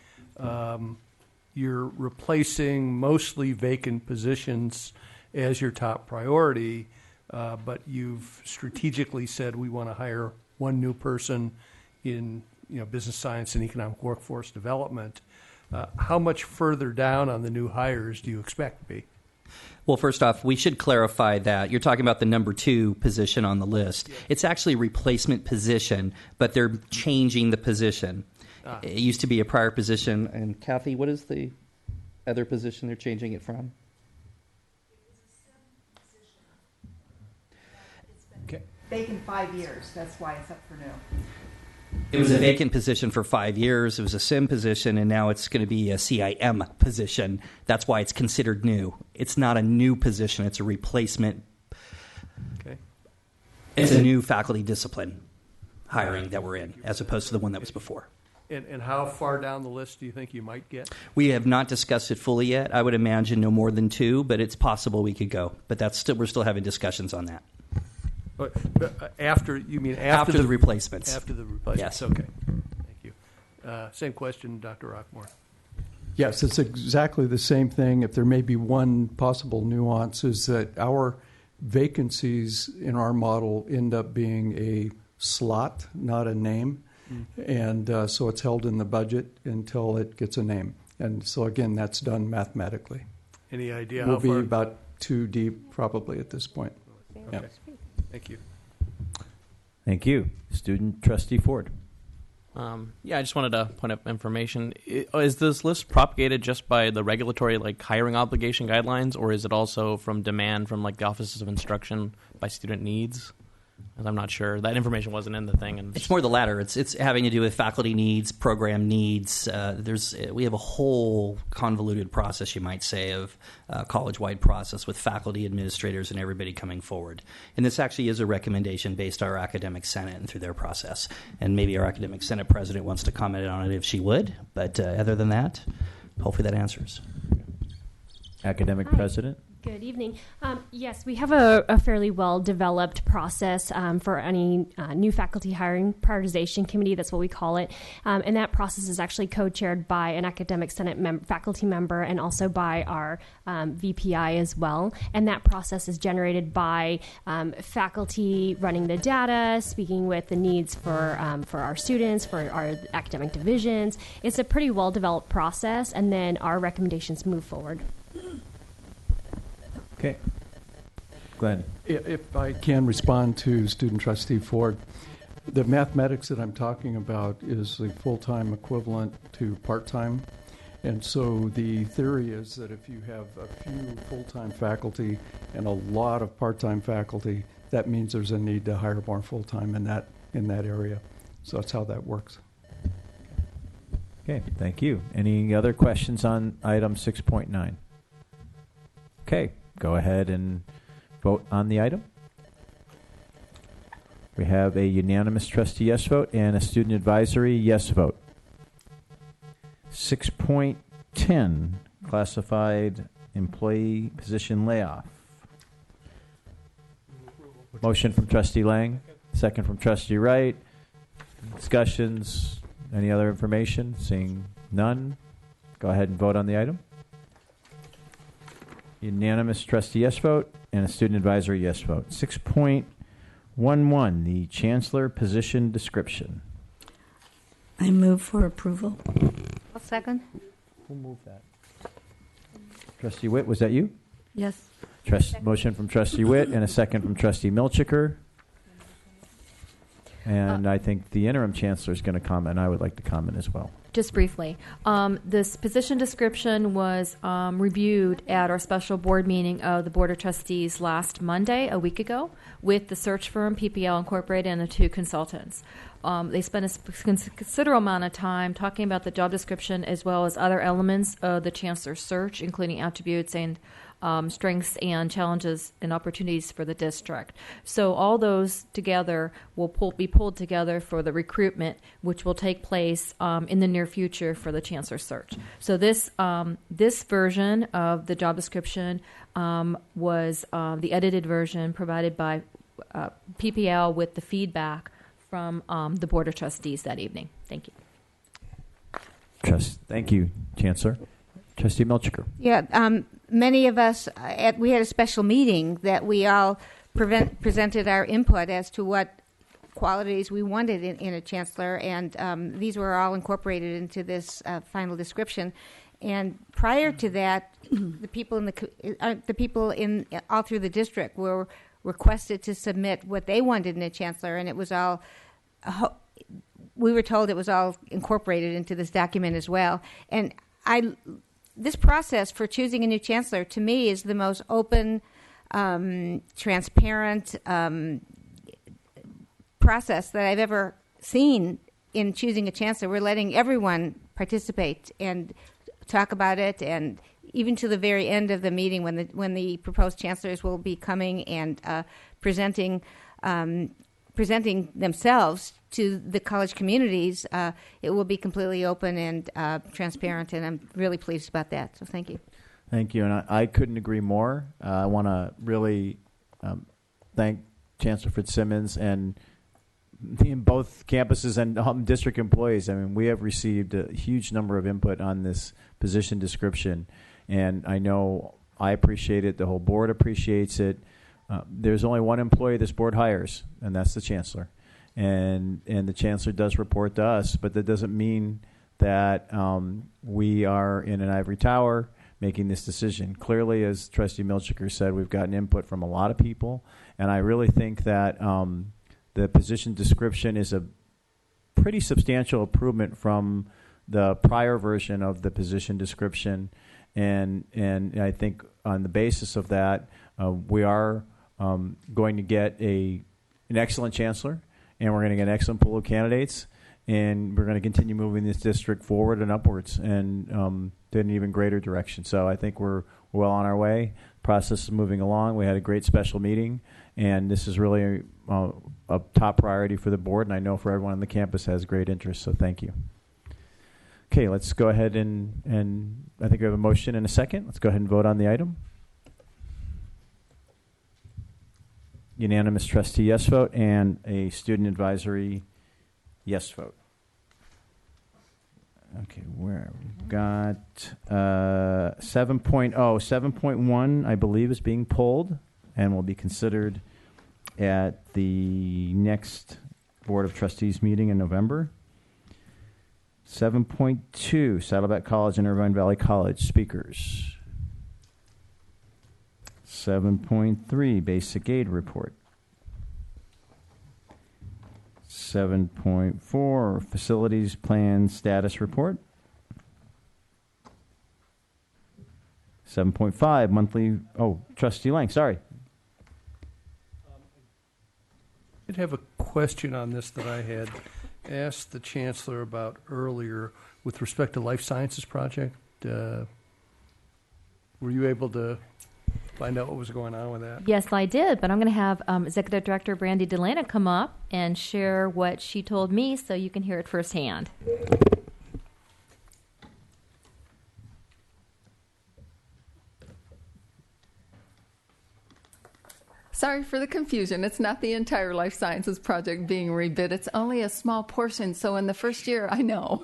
S2: you're replacing mostly vacant positions as your top priority, but you've strategically said we want to hire one new person in business science and economic workforce development. How much further down on the new hires do you expect to be?
S10: Well, first off, we should clarify that you're talking about the number 2 position on the list. Yeah. It's actually a replacement position, but they're changing the position. It used to be a prior position. And Kathy, what is the other position they're changing it from?
S17: Okay. Vacant 5 years. That's why it's up for new.
S10: It was a vacant position for 5 years. It was a SIM position, and now it's going to be a CIM position. That's why it's considered new. It's not a new position. It's a replacement.
S2: Okay.
S10: It's a new faculty discipline hiring that we're in, as opposed to the one that was before.
S2: And how far down the list do you think you might get?
S10: We have not discussed it fully yet. I would imagine no more than 2, but it's possible we could go. But we're still having discussions on that.
S2: After
S10: the replacements?
S2: After the replacements.
S10: Yes.
S2: Okay. Thank you. Same question, Dr. Roquemore.
S11: Yes, it's exactly the same thing. If there may be one possible nuance, is that our vacancies in our model end up being a slot, not a name. And so it's held in the budget until it gets a name. And so, again, that's done mathematically.
S2: Any idea
S11: we'll
S2: how far?
S11: We'll be about 2 deep probably at this point.
S2: Okay.
S11: Yeah.
S2: Thank you.
S1: Thank you. Student Trustee Ford.
S8: I just wanted to point up information. Is this list propagated just by the regulatory hiring obligation guidelines, or is it also from demand from the offices of instruction by student needs? I'm not sure. That information wasn't in the thing. And
S10: it's more the latter. It's having to do with faculty needs, program needs. We have a whole convoluted process, you might say, of college-wide process with faculty, administrators, and everybody coming forward. And this actually is a recommendation based on our academic senate and through their process. And maybe our academic senate president wants to comment on it if she would. But other than that, hopefully that answers.
S1: Academic
S18: Hi.
S1: President.
S18: Good evening. Yes, we have a fairly well-developed process for any new faculty hiring prioritization committee. That's what we call it. And that process is actually co-chaired by an academic senate faculty member and also by our VPI as well. And that process is generated by faculty running the data, speaking with the needs for our students, for our academic divisions. It's a pretty well-developed process, and then our recommendations move forward.
S1: Okay. Go ahead.
S11: If I can respond to Student Trustee Ford, the mathematics that I'm talking about is the full-time equivalent to part-time. And so the theory is that if you have a few full-time faculty and a lot of part-time faculty, that means there's a need to hire more full-time in that area. So that's how that works.
S1: Okay, thank you. Any other questions on item 6.9? Okay, go ahead and vote on the item. We have a unanimous trustee yes vote and a student advisory yes vote. 6.10, classified employee position layoff. Motion from Trustee Lang, second from Trustee Wright. Discussions, any other information? Seeing none, go ahead and vote on the item. Unanimous trustee yes vote and a student advisory yes vote. 6.11, the Chancellor Position Description.
S4: I move for approval.
S7: I'll second.
S1: Who moved that? Trustee Whitt, was that you?
S4: Yes.
S1: Motion from Trustee Whitt and a second from Trustee Milchiker. And I think the interim chancellor is going to comment. I would like to comment as well.
S9: Just briefly, this position description was reviewed at our special board meeting of the Board of Trustees last Monday, a week ago, with the search firm PPL Incorporated and the 2 consultants. They spent a considerable amount of time talking about the job description as well as other elements of the chancellor's search, including attributes and strengths and challenges and opportunities for the district. So all those together will be pulled together for the recruitment, which will take place in the near future for the chancellor search. So this version of the job description was the edited version provided by PPL with the feedback from the Board of Trustees that evening. Thank you.
S1: Thank you, Chancellor. Trustee Milchiker.
S7: Yeah, many of us, we had a special meeting that we all presented our input as to what qualities we wanted in a chancellor, and these were all incorporated into this final description. And prior to that, the people in all through the district were requested to submit what they wanted in a chancellor, and it was all. We were told it was all incorporated into this document as well, and this process for choosing a new chancellor, to me, is the most open, transparent process that I've ever seen in choosing a chancellor. We're letting everyone participate and talk about it, and even to the very end of the meeting when the proposed chancellors will be coming and presenting themselves to the college communities, it will be completely open and transparent, and I'm really pleased about that. So thank you.
S1: Thank you, and I couldn't agree more. I want to really thank Chancellor Fitzsimmons and in both campuses and district employees. I mean, we have received a huge number of input on this position description, and I know I appreciate it. The whole board appreciates it. There's only one employee this board hires, and that's the chancellor. And the chancellor does report to us, but that doesn't mean that we are in an ivory tower making this decision. Clearly, as Trustee Milchiker said, we've gotten input from a lot of people, and I really think that the position description is a pretty substantial improvement from the prior version of the position description, and I think on the basis of that, we are going to get an excellent chancellor, and we're going to get an excellent pool of candidates, and we're going to continue moving this district forward and upwards and in an even greater direction. So I think we're well on our way. The process is moving along. We had a great special meeting, and this is really a top priority for the board, and I know for everyone on the campus has great interest, so thank you. Okay, let's go ahead and I think we have a motion and a second. Let's go ahead and vote on the item. Unanimous trustee yes vote and a student advisory yes vote. Okay, where we've got 7.0. 7.1, I believe, is being pulled and will be considered at the next Board of Trustees meeting in November. 7.2, Saddleback College and Irvine Valley College speakers. 7.3, Basic Aid Report. 7.4, Facilities Plan Status Report. 7.5, Monthly... Oh, Trustee Lang, sorry.
S2: I did have a question on this that I had asked the Chancellor about earlier with respect to Life Sciences Project. Were you able to find out what was going on with that?
S9: Yes, I did, but I'm going to have Executive Director Brandy Delana come up and share what she told me so you can hear it firsthand.
S19: Sorry for the confusion. It's not the entire Life Sciences project being rebid. It's only a small portion. So in the first year, I know.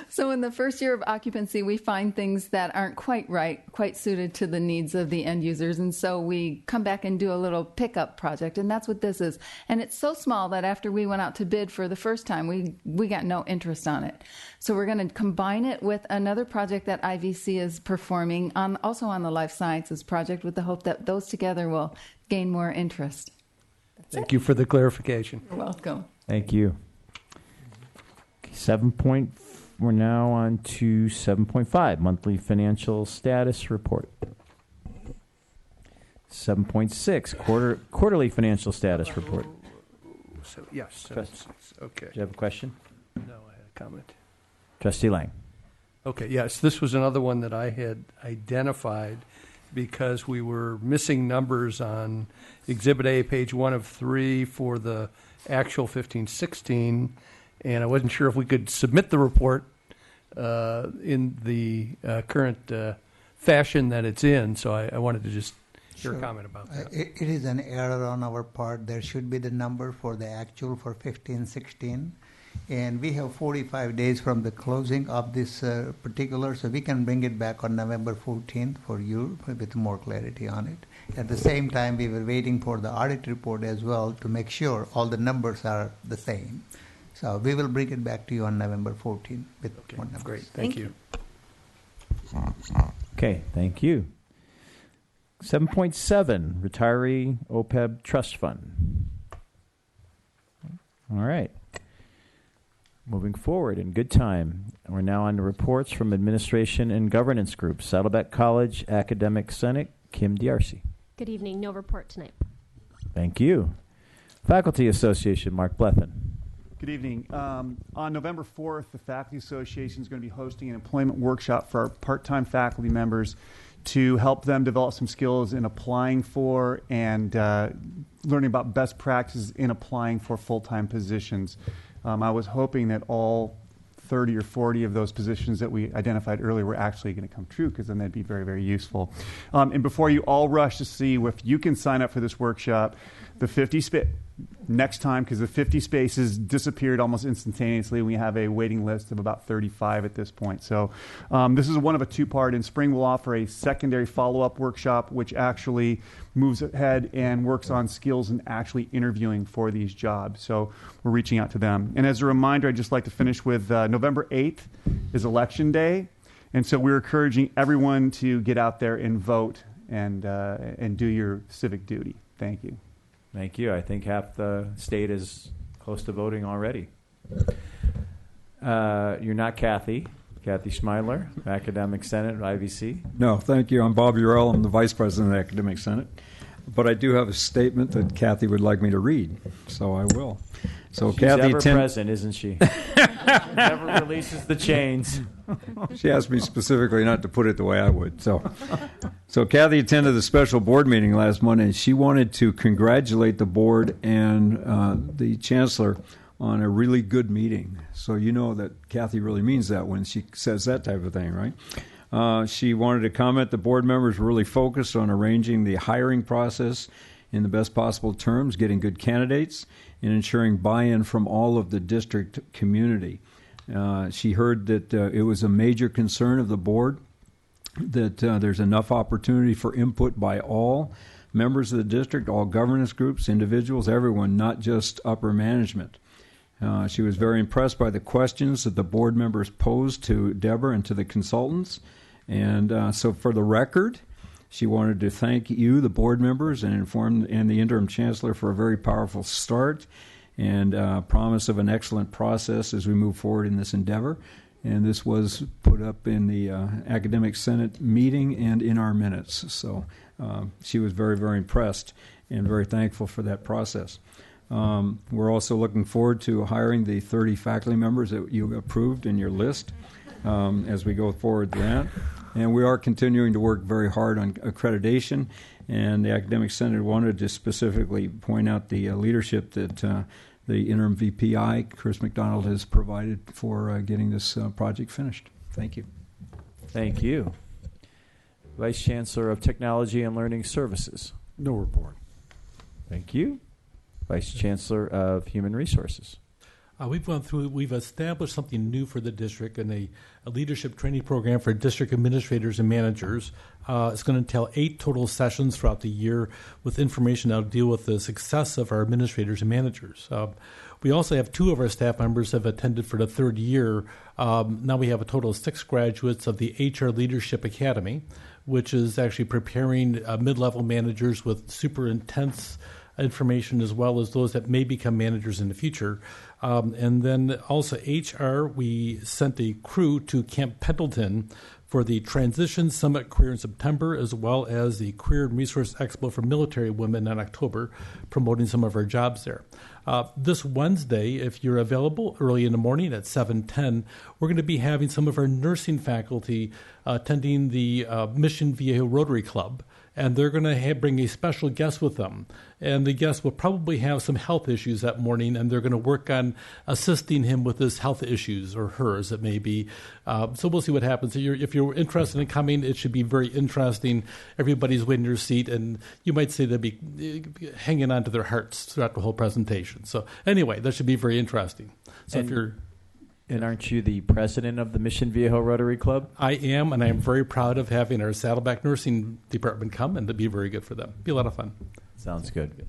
S19: So in the first year of occupancy, we find things that aren't quite right, quite suited to the needs of the end users. And so we come back and do a little pickup project. And that's what this is. And it's so small that after we went out to bid for the first time, we got no interest on it. So we're going to combine it with another project that IVC is performing, also on the Life Sciences project, with the hope that those together will gain more interest.
S2: Thank you for the clarification.
S19: You're welcome.
S1: Thank you. Okay, we're now on to 7.5, Monthly Financial Status Report. 7.6, Quarterly Financial Status Report.
S2: So, yes. Okay.
S1: Do you have a question?
S2: No, I had a comment.
S1: Trustee Lang.
S2: Okay, yes, this was another one that I had identified because we were missing numbers on Exhibit A, page 1 of 3 for the actual 15-16, and I wasn't sure if we could submit the report in the current fashion that it's in, so I wanted to just hear a comment about that.
S20: It is an error on our part. There should be the number for the actual for 15-16. And we have 45 days from the closing of this particular, so we can bring it back on November 14th for you with more clarity on it. At the same time, we were waiting for the audit report as well to make sure all the numbers are the same. So we will bring it back to you on November 14th with more numbers.
S2: Great, thank you.
S1: Okay, thank you. 7.7, Retiree OPEB Trust Fund. All right. Moving forward in good time, we're now on to reports from Administration and Governance Group. Saddleback College Academic Senate, Kim D'Arcy.
S18: Good evening. No report tonight.
S1: Thank you. Faculty Association, Mark Blethyn.
S21: Good evening. On November 4th, the Faculty Association is going to be hosting an employment workshop for our part-time faculty members to help them develop some skills in applying for and learning about best practices in applying for full-time positions. I was hoping that all 30 or 40 of those positions that we identified earlier were actually going to come true, because then that'd be very, very useful. And before you all rush to see if you can sign up for this workshop, the next time, because the 50 spaces disappeared almost instantaneously. We have a waiting list of about 35 at this point. So this is one of a two-part. In spring, we'll offer a secondary follow-up workshop, which actually moves ahead and works on skills and actually interviewing for these jobs. So we're reaching out to them. And as a reminder, I'd just like to finish with November 8th is Election Day. And so we're encouraging everyone to get out there and vote and do your civic duty. Thank you.
S1: Thank you. I think half the state is close to voting already. You're not Kathy Schmeidler, Academic Senate, IVC.
S22: No, thank you. I'm Bob Urell. I'm the Vice President of the Academic Senate. But I do have a statement that Kathy would like me to read, so I will. So
S1: She's
S22: Kathy
S1: ever present, isn't she? Never releases the chains.
S22: She asked me specifically not to put it the way I would. So Kathy attended the special board meeting last Monday, and she wanted to congratulate the board and the chancellor on a really good meeting. So you know that Kathy really means that when she says that type of thing, right? She wanted to comment the board members were really focused on arranging the hiring process in the best possible terms, getting good candidates, and ensuring buy-in from all of the district community. She heard that it was a major concern of the board that there's enough opportunity for input by all members of the district, all governance groups, individuals, everyone, not just upper management. She was very impressed by the questions that the board members posed to Deborah and to the consultants. And so for the record, She wanted to thank you, the board members, and the interim chancellor for a very powerful start and promise of an excellent process as we move forward in this endeavor. And this was put up in the Academic Senate meeting and in our minutes. So she was very, very impressed and very thankful for that process. We're also looking forward to hiring the 30 faculty members that you approved in your list as we go forward to that. And we are continuing to work very hard on accreditation. And the Academic Senate wanted to specifically point out the leadership that the interim VPI, Chris McDonald, has provided for getting this project finished. Thank you.
S1: Thank you. Vice Chancellor of Technology and Learning Services.
S5: No report.
S1: Thank you. Vice Chancellor of Human Resources.
S16: We've established something new for the district and a leadership training program for district administrators and managers. It's going to entail 8 total sessions throughout the year with information that will deal with the success of our administrators and managers. We also have 2 of our staff members have attended for the 3rd year. Now we have a total of 6 graduates of the HR Leadership Academy, which is actually preparing mid-level managers with super intense information as well as those that may become managers in the future. And then also HR, we sent a crew to Camp Pendleton for the Transition Summit Career in September, as well as the Career and Resource Expo for Military Women in October, promoting some of our jobs there. This Wednesday, if you're available early in the morning at 7:10, we're going to be having some of our nursing faculty attending the Mission Viejo Rotary Club. And they're going to bring a special guest with them. And the guest will probably have some health issues that morning, and they're going to work on assisting him with his health issues, or her, as it may be. So we'll see what happens. If you're interested in coming, it should be very interesting. Everybody's waiting their seat, and you might say they'll be hanging on to their hearts throughout the whole presentation. So anyway, that should be very interesting. So if you're...
S1: And aren't you the president of the Mission Viejo Rotary Club?
S16: I am, and I am very proud of having our Saddleback Nursing Department come, and to be very good for them. Be a lot of fun.
S1: Sounds good.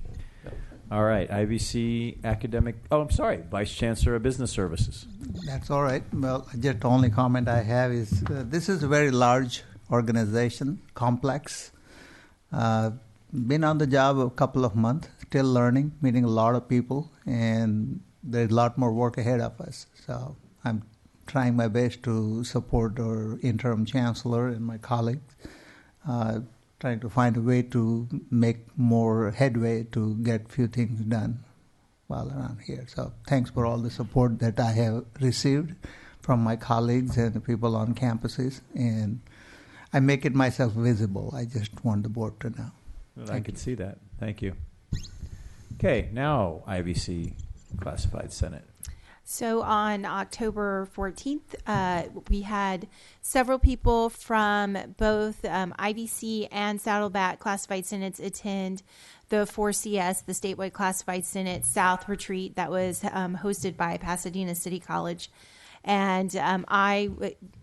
S1: All right, IVC Academic... Oh, I'm sorry, Vice Chancellor of Business Services.
S20: That's all right. Well, just the only comment I have is this is a very large organization, complex. Been on the job a couple of months, still learning, meeting a lot of people, and there's a lot more work ahead of us. So I'm trying my best to support our interim chancellor and my colleagues, trying to find a way to make more headway to get a few things done while around here. So thanks for all the support that I have received from my colleagues and the people on campuses. And I make it myself visible. I just want the board to know.
S1: Well, I can see that. Thank you. Okay, now IVC Classified Senate.
S12: So on October 14th, we had several people from both IVC and Saddleback Classified Senates attend the 4CS, the Statewide Classified Senate South Retreat that was hosted by Pasadena City College. And I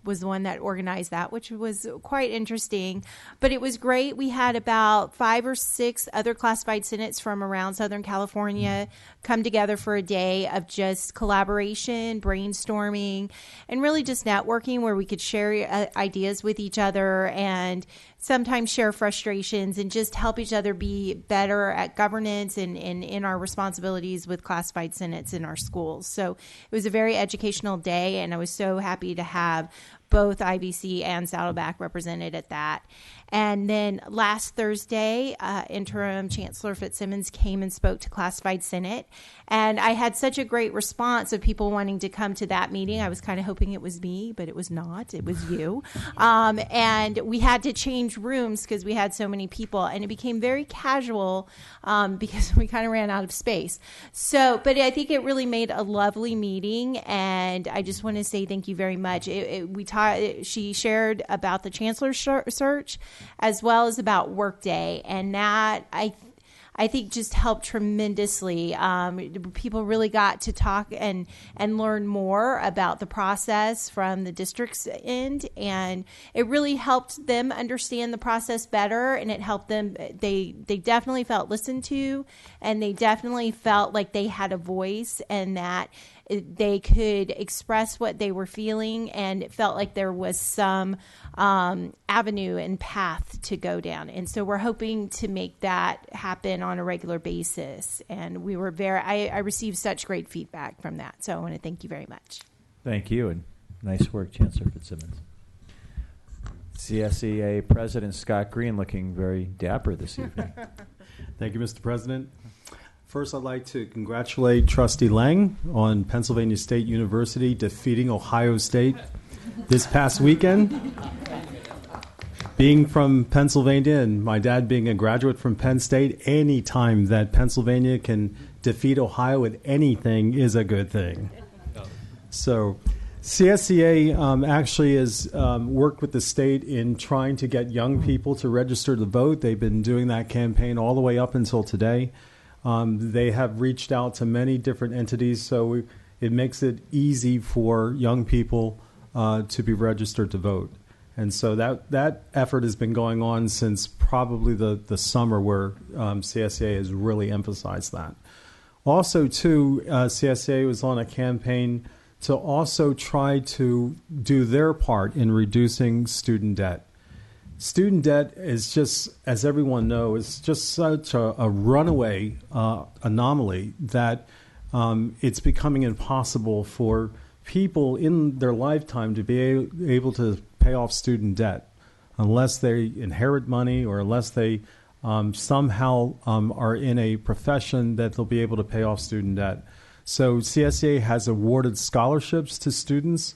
S12: was the one that organized that, which was quite interesting. But it was great. We had about 5 or 6 other classified senates from around Southern California come together for a day of just collaboration, brainstorming, and really just networking where we could share ideas with each other and sometimes share frustrations and just help each other be better at governance and in our responsibilities with classified senates in our schools. So it was a very educational day, and I was so happy to have both IVC and Saddleback represented at that. And then last Thursday, Interim Chancellor Fitzsimmons came and spoke to Classified Senate. And I had such a great response of people wanting to come to that meeting. I was kind of hoping it was me, but it was not. It was you. And we had to change rooms because we had so many people. And it became very casual because we kind of ran out of space. So, but I think it really made a lovely meeting. And I just want to say thank you very much. She shared about the Chancellor's search as well as about Workday, and that I think just helped tremendously. People really got to talk and learn more about the process from the district's end, and it really helped them understand the process better, and it helped them. They definitely felt listened to, and they definitely felt like they had a voice, and that they could express what they were feeling, and it felt like there was some avenue and path to go down. And so we're hoping to make that happen on a regular basis. And we were I received such great feedback from that. So I want to thank you very much.
S1: Thank you, and nice work, Chancellor Fitzsimmons. CSEA President Scott Green looking very dapper this evening.
S5: Thank you, Mr. President. First, I'd like to congratulate Trustee Lang on Pennsylvania State University defeating Ohio State this past weekend. Being from Pennsylvania and my dad being a graduate from Penn State, any time that Pennsylvania can defeat Ohio with anything is a good thing. So CSEA actually has worked with the state in trying to get young people to register to vote. They've been doing that campaign all the way up until today. They have reached out to many different entities, so it makes it easy for young people to be registered to vote. And so that effort has been going on since probably the summer, where CSEA has really emphasized that. Also, too, CSEA was on a campaign to also try to do their part in reducing student debt. Student debt is just, as everyone knows, it's just such a runaway anomaly that it's becoming impossible for people in their lifetime to be able to pay off student debt unless they inherit money or unless they somehow are in a profession that they'll be able to pay off student debt. So CSEA has awarded scholarships to students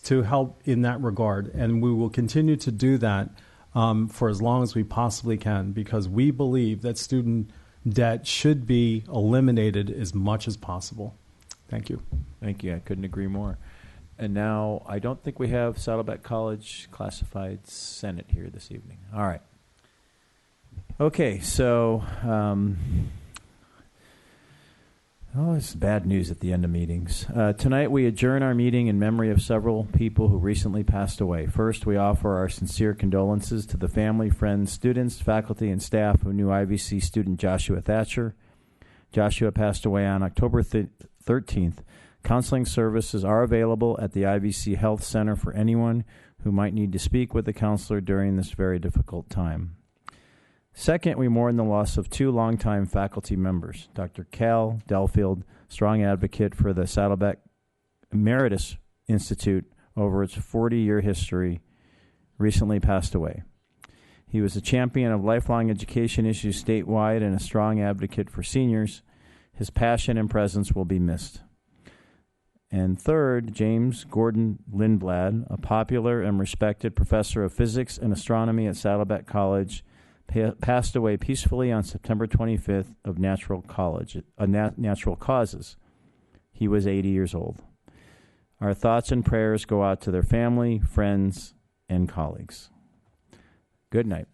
S5: to help in that regard, and we will continue to do that for as long as we possibly can, because we believe that student debt should be eliminated as much as possible. Thank you.
S1: Thank you. I couldn't agree more. And now I don't think we have Saddleback College Classified Senate here this evening. All right. Okay, so it's bad news at the end of meetings. Tonight we adjourn our meeting in memory of several people who recently passed away. First, we offer our sincere condolences to the family, friends, students, faculty, and staff who knew IVC student Joshua Thatcher. Joshua passed away on October 13th. Counseling services are available at the IVC Health Center for anyone who might need to speak with a counselor during this very difficult time. Second, we mourn the loss of two longtime faculty members. Dr. Cal Delfield, strong advocate for the Saddleback Emeritus Institute over its 40-year history, recently passed away. He was a champion of lifelong education issues statewide and a strong advocate for seniors. His passion and presence will be missed. And third, James Gordon Lindblad, a popular and respected professor of physics and astronomy at Saddleback College, passed away peacefully on September 25th of natural causes. He was 80 years old. Our thoughts and prayers go out to their family, friends, and colleagues. Good night.